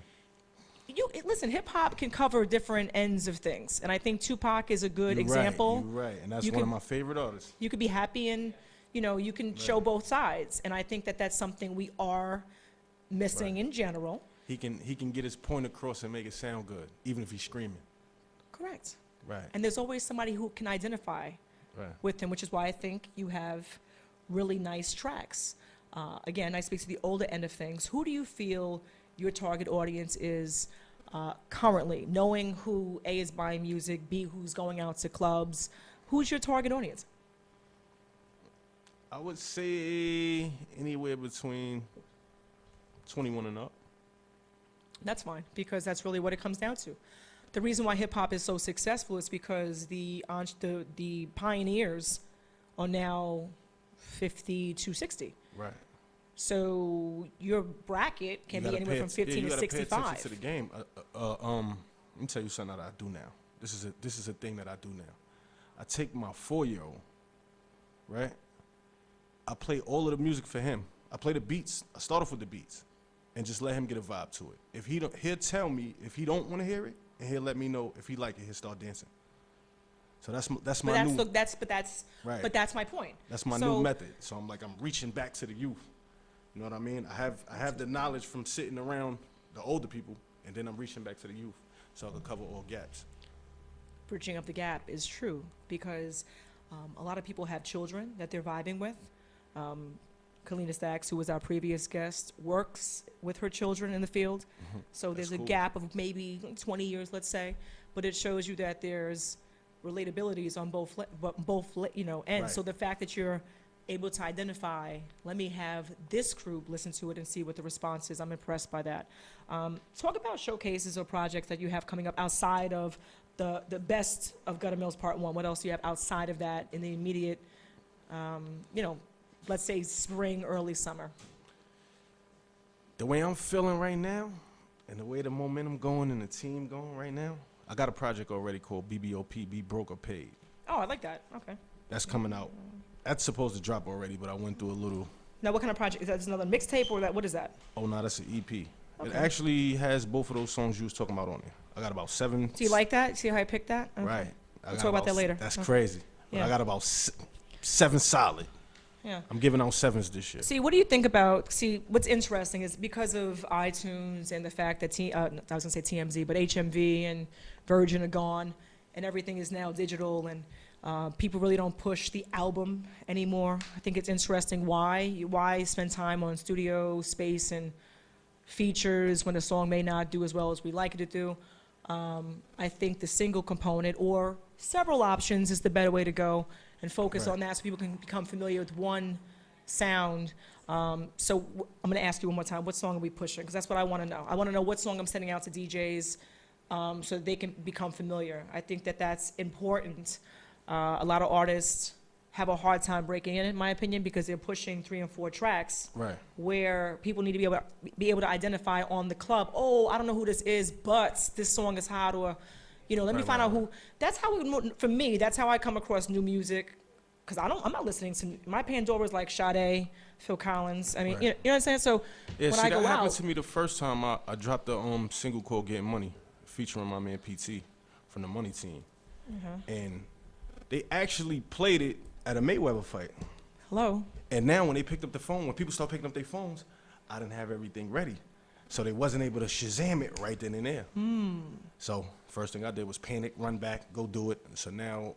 Listen, hip-hop can cover different ends of things. And I think Tupac is a good example. You're right, and that's one of my favorite artists. You could be happy and you can show both sides, and I think that that's something we are missing in general. He can get his point across and make it sound good, even if he's screaming. Correct. Right. And there's always somebody who can identify with him, which is why I think you have really nice tracks. Again, I speak to the older end of things. Who do you feel your target audience is currently, knowing who A is buying music, B who's going out to clubs? Who's your target audience? I would say anywhere between 21 and up. That's fine, because that's really what it comes down to. The reason why hip hop is so successful is because the pioneers are now 50 to 60. Right. So your bracket can be anywhere from 15 to 65. You gotta pay attention to the game. Let me tell you something that I do now. This is a thing that I do now. I take my 4-year-old, right? I play all of the music for him. I play the beats. I start off with the beats, and just let him get a vibe to it. If he don't, he'll tell me if he don't want to hear it, and he'll let me know if he like it. He'll start dancing. So that's my new. Right. But that's my point. That's my new method. So I'm reaching back to the youth. You know what I mean? I have the knowledge from sitting around the older people, and then I'm reaching back to the youth, so I can cover all gaps. Bridging up the gap is true, because a lot of people have children that they're vibing with. Calina Stacks, who was our previous guest, works with her children in the field. Mm-hmm. So there's a gap of maybe 20 years, let's say, but it shows you that there's relatabilities on both ends. Right. So the fact that you're able to identify, let me have this group listen to it and see what the response is, I'm impressed by that. Talk about showcases or projects that you have coming up outside of the best of Gutter Mills Part 1. What else do you have outside of that in the immediate, let's say spring, early summer? The way I'm feeling right now, and the way the momentum going and the team going right now, I got a project already called BBOP, Be Broke or Paid. Oh, I like that. Okay. That's coming out. That's supposed to drop already, but I went through a little. Now, what kind of project? Is that another mixtape or what is that? Oh, no, that's an EP. Okay. It actually has both of those songs you was talking about on there. I got about 7. Do you like that? See how I picked that? Okay. Right. We'll talk about that later. That's crazy. But I got about 7 solid. Yeah. I'm giving out 7s this year. See, what do you think about, what's interesting is because of iTunes and the fact that, I was going to say TMZ, but HMV and Virgin are gone and everything is now digital and people really don't push the album anymore. I think it's interesting why spend time on studio space and features when a song may not do as well as we like it to do. I think the single component or several options is the better way to go and focus on that so people can become familiar with one sound. So I'm going to ask you one more time, what song are we pushing? Because that's what I want to know. I want to know what song I'm sending out to DJs so they can become familiar. I think that that's important. A lot of artists have a hard time breaking in my opinion, because they're pushing 3 and 4 tracks where people need to be able to identify on the club, oh, I don't know who this is, but this song is hot, or let me find out who. That's how for me, that's how I come across new music, because I'm not listening to, my Pandora's like Sade, Phil Collins. I mean, you know what I'm saying? So yeah, when I go that out, happened to me the first time I dropped the single called Getting Money, featuring my man PT from the Money Team. And they actually played it at a Mayweather fight. Hello. And now when they picked up the phone, when people start picking up their phones, I didn't have everything ready. So they wasn't able to Shazam it right then and there. So first thing I did was panic, run back, go do it. So now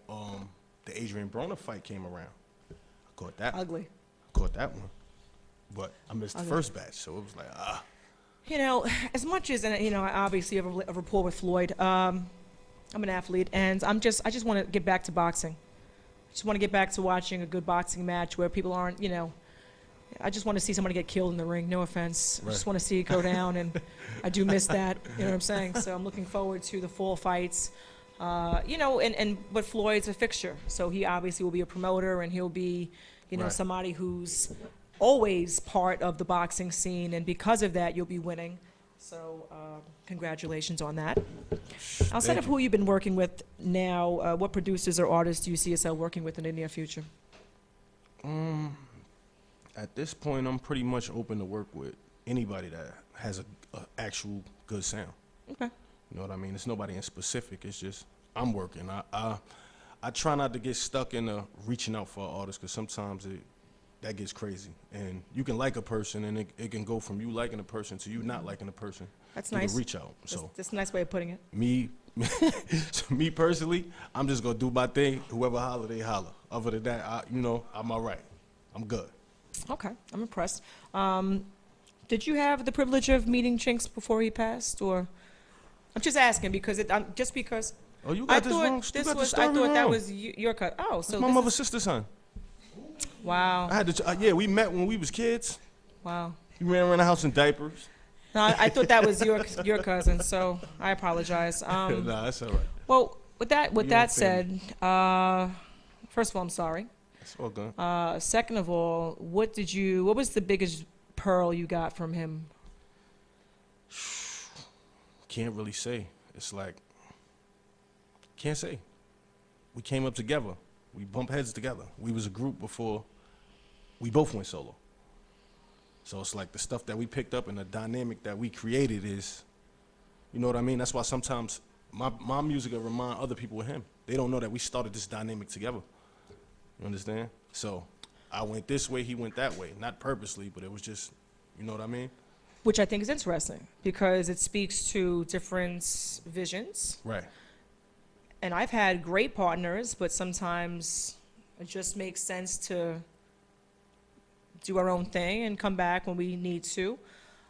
the Adrian Broner fight came around. I caught that. Ugly. I caught that one. But I missed the first batch, so it was like, as much as, I obviously have a rapport with Floyd. I'm an athlete, and I just want to get back to boxing. I just want to get back to watching a good boxing match where people aren't, I just want to see somebody get killed in the ring, no offense. I just want to see it go down, and I do miss that, you know what I'm saying? So I'm looking forward to the fall fights. But Floyd's a fixture, so he obviously will be a promoter, and he'll be, somebody who's always part of the boxing scene, and because of that, you'll be winning. So congratulations on that. Outside of who you've been working with now, what producers or artists do you see yourself working with in the near future? At this point, I'm pretty much open to work with anybody that has a actual good sound. Okay. You know what I mean? It's nobody in specific. It's just I'm working. I try not to get stuck in reaching out for artists, because sometimes that gets crazy. And you can like a person, and it can go from you liking a person to you not liking a person. That's nice. Reach out. That's a nice way of putting it. Me personally, I'm just gonna do my thing. Whoever holler, they holler. Other than that, I'm all right. I'm good. Okay, I'm impressed. Did you have the privilege of meeting Chinks before he passed, or? I'm just asking because just because. Oh, you got I this thought wrong. this you got was. the story I thought that wrong. was your cut. Oh, so my this mother's is, sister's son. wow. I had to. Yeah, we met when we was kids. Wow. He ran around the house in diapers. No, I thought that was your cousin. So I apologize. Nah, that's all right. Well, with that don't said, first of all, I'm sorry. It's all good. Second of all, what was the biggest pearl you got from him? Can't really say. It's like, can't say. We came up together. We bumped heads together. We was a group before we both went solo. So it's like the stuff that we picked up and the dynamic that we created is, you know what I mean? That's why sometimes my music will remind other people of him. They don't know that we started this dynamic together. You understand? So I went this way, he went that way. Not purposely, but it was just, you know what I mean? Which I think is interesting because it speaks to different visions. Right. And I've had great partners, but sometimes it just makes sense to do our own thing and come back when we need to.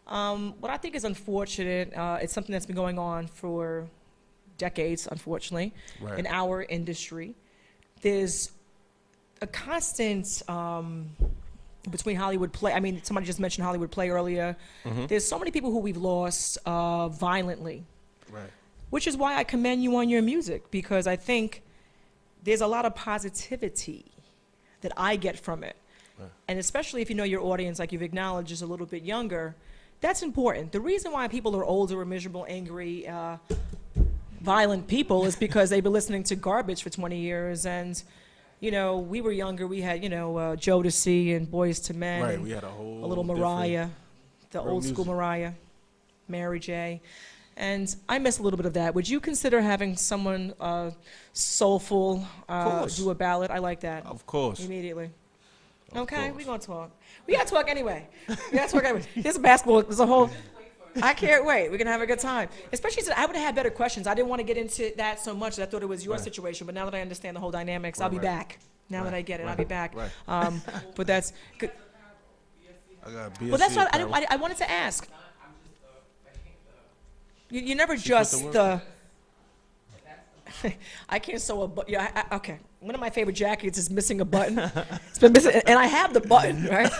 What I think is unfortunate, it's something that's been going on for decades, unfortunately, Right. in our industry. There's a constant between Hollywood play. I mean, somebody just mentioned Hollywood play earlier. There's so many people who we've lost violently, Right. which is why I commend you on your music, because I think there's a lot of positivity that I get from it. Right. And especially if you know your audience, like you've acknowledged, is a little bit younger, that's important. The reason why people are older or miserable, angry, violent people is because they've been listening to garbage for 20 years. And, you know, we were younger. We had, Jodeci and Boys to Men. Right, and we had a whole little different Mariah, the real old school music. Mariah, Mary J. And I miss a little bit of that. Would you consider having someone soulful course. do a ballad? I like that. Of course. Immediately. Of Okay, course. we're going to talk. We got to talk anyway. There's a basketball. There's a whole. I can't wait. We're going to have a good time. Especially since I would have had better questions. I didn't want to get into that so much. I thought it was your Right. situation. But now that I understand the whole dynamics, Right, I'll be right. back. Now that I get it, I'll be back. Right. But that's good. I got BSC Well, that's what apparel. I wanted to ask. You never She put just the the. work I can't sew a button. Yeah, okay. One of my favorite jackets is missing a button. It's been missing, and I have the button, right?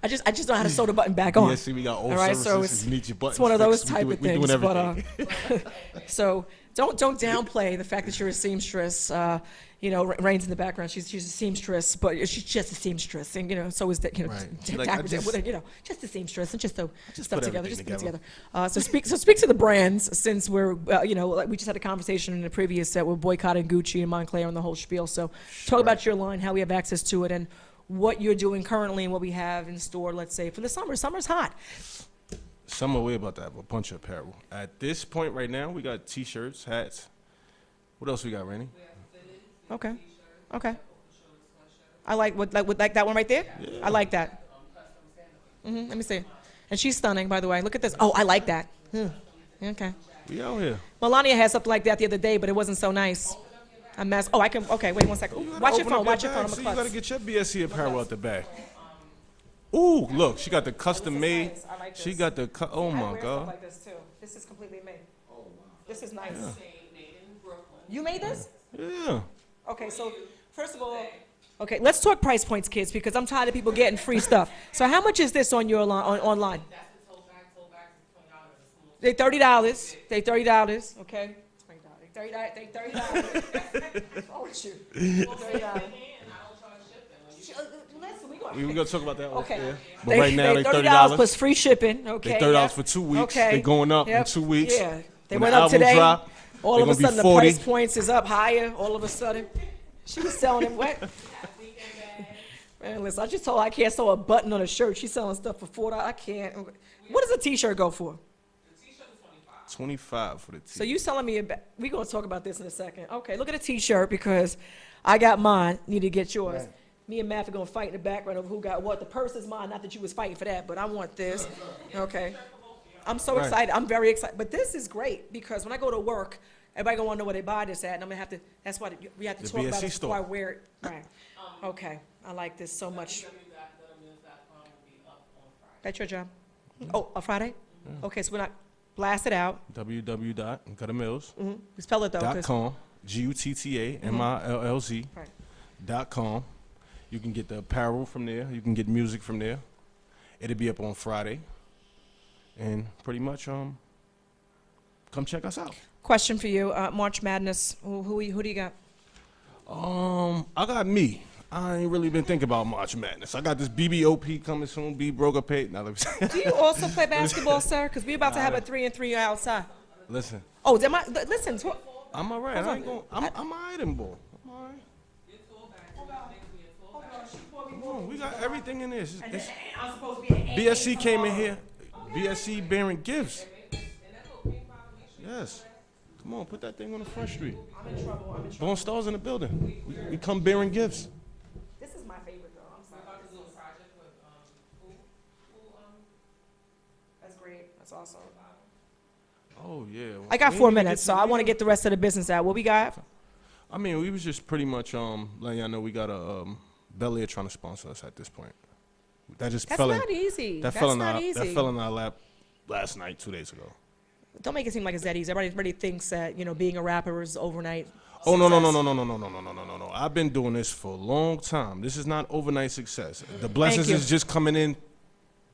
I just know how to sew the button back on. Yeah, see, we got old All right, services. so If you need your buttons it's one of those fixed, type we of do, things. We doing everything. So don't downplay the fact that you're a seamstress. Rain's in the background. She's a seamstress, but she's just a seamstress, and so is that. Right. Jack- Like, I just- just a seamstress, and just throw stuff put together. everything Just put it together. together. So speak to the brands, since we're like we just had a conversation in the previous set. We're boycotting Gucci and Montclair and the whole spiel. So talk about your line, how we have access to it, and what you're doing currently and what we have in store. Let's say for the summer. Summer's hot. Summer, we're about to have a bunch of apparel. At this point right now, we got T-shirts, hats. What else we got, Rainey? Okay. Okay. I like that one right there. Yeah. I like that. Let me see. And she's stunning, by the way. Look at this. Oh, I like that. Okay. We out here. Melania had something like that the other day, but it wasn't so nice. A mess. Oh, I can. Okay, wait 1 second. Watch your Open phone. up Watch your phone. bag. I'm See, a you gotta klutz. get your BSC apparel out the bag. Ooh, look, she got the custom made. nice. I like She this. got the oh I my wear stuff god. like this too. This is completely me. This is nice. You made this? Yeah. Okay, so first of all, okay, let's talk price points, kids, because I'm tired of people getting free stuff. So how much is this on your online? They $30. They $30. Okay. $30. They $30. Oh, with you. $30. Listen, We gonna talk about that. Okay. Yeah. But right now they $30 $30. plus free shipping. Okay. They $30 yeah. for 2 weeks. Okay. They going up in Yep. 2 weeks. Yeah. They When went the up album today. drop, All they of a gonna be sudden the 40. price points is up higher. All of a sudden, she was selling him what? Man, listen, I just told her I can't sew a button on a shirt. She's selling stuff for $4. I can't. What does a T-shirt go for? 25 for the T. So you selling me we're going to talk about this in a second. Okay, look at a T-shirt because I got mine. Need to get yours. Right. Me and Matt are going to fight in the background over who got what. The purse is mine. Not that you was fighting for that, but I want this. Okay. I'm so Right. excited. I'm very excited. But this is great because when I go to work, everybody going to want to know where they buy this at. And I'm going to have to, that's why we have to The talk about BSC it before I store. wear it. Right. Okay. I like this so much. That's your job? Oh, a Friday? Okay, so we're not, Blast it out. www.guttermills.com. Spell it though. 'Cause- GUTTAMILLZ.com. You can get the apparel from there. You can get music from there. It'll be up on Friday. And pretty much, come check us out. Question for you, March Madness. Who do you got? I got me. I ain't really been thinking about March Madness. I got this BBOP coming soon. B Broker Pay. Now let me Do you also play basketball, sir? Because we're about to have a 3-and-3 outside. Listen. Oh, listen. I'm all right. Hold I on. ain't going. I'm all right in ball. I'm all right. Come on, we got everything in this. I'm supposed to be an BSC came in here. BSC bearing gifts. Yes. Come on, put that thing on the front street. I'm in trouble. Bone Stars in the building. We come bearing gifts. This is my favorite, though. I'm sorry. That's great. That's awesome. Oh, yeah. I got We 4 ain't even minutes, get so to- I want to get the rest of the business out. What we got? I mean, we was just pretty much letting y'all know we got a Bel Air trying to sponsor us at this point. That just That's fell in. not easy. That That's fell in not our easy. that fell in our lap last night, 2 days ago. Don't make it seem like it's that easy. Everybody thinks that being a rapper is overnight. Oh no. success. I've been doing this for a long time. This is not overnight success. The blessings you. is just coming in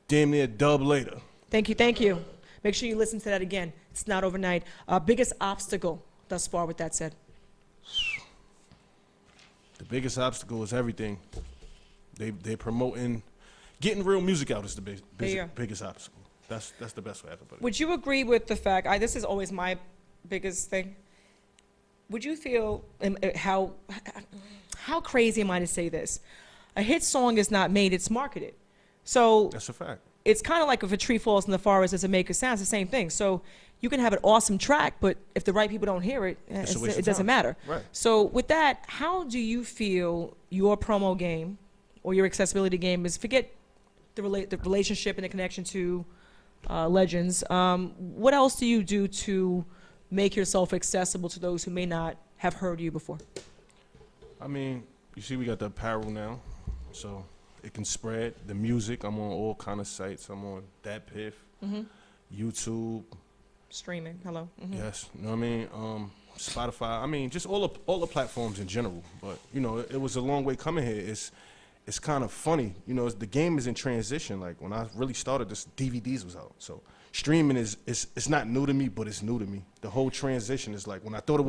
damn near dub later. Thank you. Make sure you listen to that again. It's not overnight. Biggest obstacle thus far, with that said. The biggest obstacle is everything. They promoting getting real music out is the biggest obstacle. That's the best way I can put it. Would you agree with the fact, this is always my biggest thing, would you feel, how crazy am I to say this? A hit song is not made, it's marketed. So That's a fact. it's kind of like if a tree falls in the forest, does it make a sound? It's the same thing. So you can have an awesome track, but if the right people don't hear it, It's a waste it of doesn't time. matter. Right. So with that, how do you feel your promo game or your accessibility game is, forget the relationship and the connection to legends, what else do you do to make yourself accessible to those who may not have heard you before? I mean, you see we got the apparel now, so it can spread. The music, I'm on all kind of sites. I'm on Dat Piff, YouTube. Streaming, hello. Yes, you know what I mean? Spotify. I mean, just all the platforms in general. But, it was a long way coming here. It's kind of funny. The game is in transition. Like, when I really started, this DVDs was out. So streaming it's not new to me, but it's new to me. The whole transition is like, when you thought it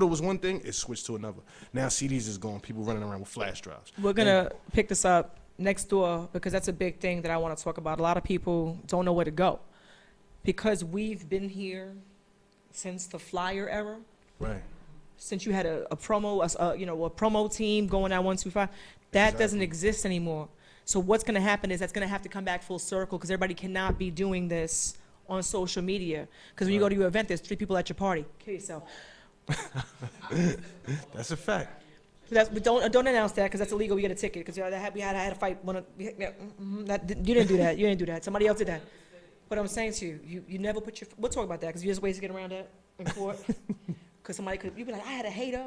was one thing, it switched to another. Now CDs is gone. People running around with flash drives. We're going to pick this up next door because that's a big thing that I want to talk about. A lot of people don't know where to go because we've been here since the flyer era. Right. Since you had a promo team going out 1, 2, 5, that doesn't exist anymore. So what's going to happen is that's going to have to come back full circle because everybody cannot be doing this on social media. Because when you go to your event, there's 3 people at your party. Kill yourself. That's a fact. But don't announce that because that's illegal. We get a ticket because I had a fight. You didn't do that. You didn't do that. Somebody else did that. But I'm saying to you, you never put your. We'll talk about that because there's ways to get around that in court. Because you'd be like, I had a hater.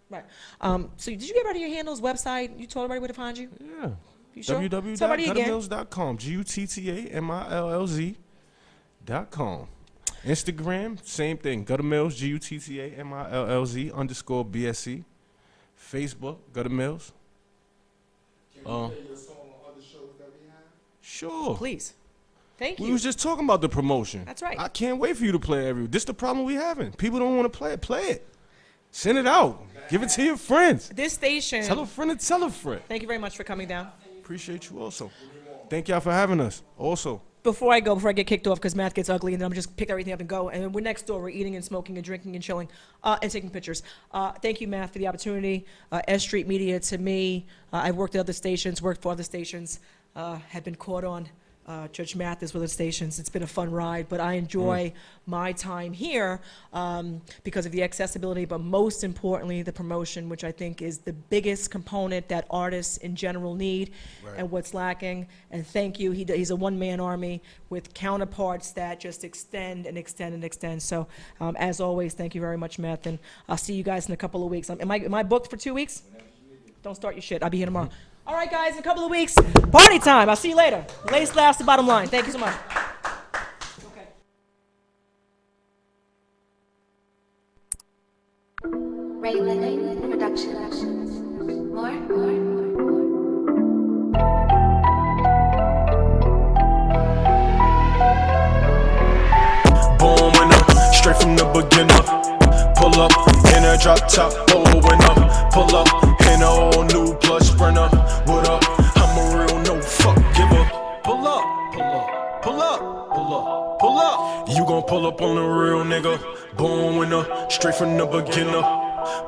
Right. So did you get rid of your handles, website? You told everybody where to find you? Yeah. You sure? Somebody again. www.guttermills.com. GUTTAMILLZ.com. Instagram, same thing. Guttermills, GUTTAMILLZ_BSC. Facebook, Guttermills. Can you play your song on other shows that we have? Sure. Please. Thank you. We was just talking about the promotion. That's right. I can't wait for you to play every. This the problem we having. People don't want to play it. Play it. Send it out. Give it to your friends. This station. Tell a friend to tell a friend. Thank you very much for coming down. Appreciate you also. Thank y'all for having us. Also. Before I get kicked off because math gets ugly and then I'm just pick everything up and go. And we're next door. We're eating and smoking and drinking and chilling and taking pictures. Thank you, Math, for the opportunity. S.STREET Media to me. I've worked at other stations, worked for other stations, have been caught on Judge Mathis with the stations. It's been a fun ride, but I enjoy my time here because of the accessibility, but most importantly, the promotion, which I think is the biggest component that artists in general need and what's lacking. And thank you. He's a one-man army with counterparts that just extend and extend and extend. So as always, thank you very much, Matt, and I'll see you guys in a couple of weeks. Am I booked for 2 weeks? Don't start your shit. I'll be here tomorrow. All right, guys, in a couple of weeks, party time. I'll see you later. Lace last, the bottom line. Thank you so much. Raylan Production. More. Born winner, straight from the beginner. Pull up in a drop top, oh winner. Pull up in a all new plush sprinter. What up? I'm a real no fuck giver. Pull up, pull up, pull up, pull up, pull up. You gon' pull up on a real nigga. Born winner, straight from the beginner.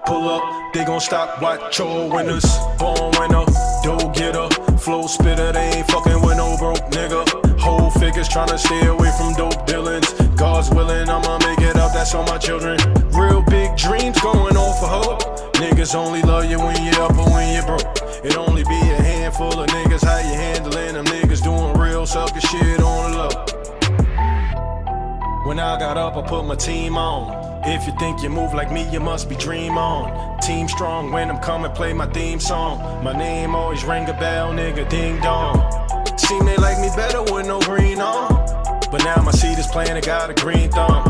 Pull up, they gon' stop, watch your winners. Born winner, dough getter, flow spitter. They ain't fucking with no broke nigga. Whole figures tryna stay away from dope dealings. God's willing, I'ma make it up, that's all my children. Real big dreams going on for hope. Niggas only love you when you're up or when you're broke. It only be a handful of niggas, how you handling them niggas doing real sucker shit on the low. When I got up, I put my team on. If you think you move like me, you must be dream on. Team strong, when I'm coming, play my theme song. My name always ring a bell, nigga, ding dong. Seem they like me better with no green on. But now my seed is playing, it got a green thumb.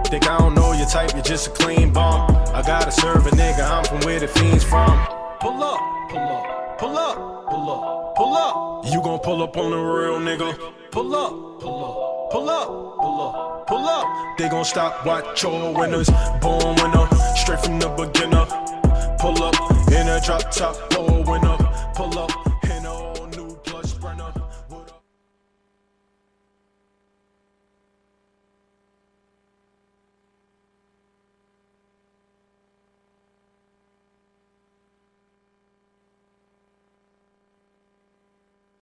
Think I don't know your type, you're just a clean bum. I gotta serve a nigga, I'm from where the fiends from. Pull up, pull up, pull up, pull up, pull up. You gon' pull up on a real nigga. Pull up, pull up, pull up, pull up, pull up. They gon' stop, watch your winners. Born winner, straight from the beginner. Pull up in a drop top, oh winner. Pull up.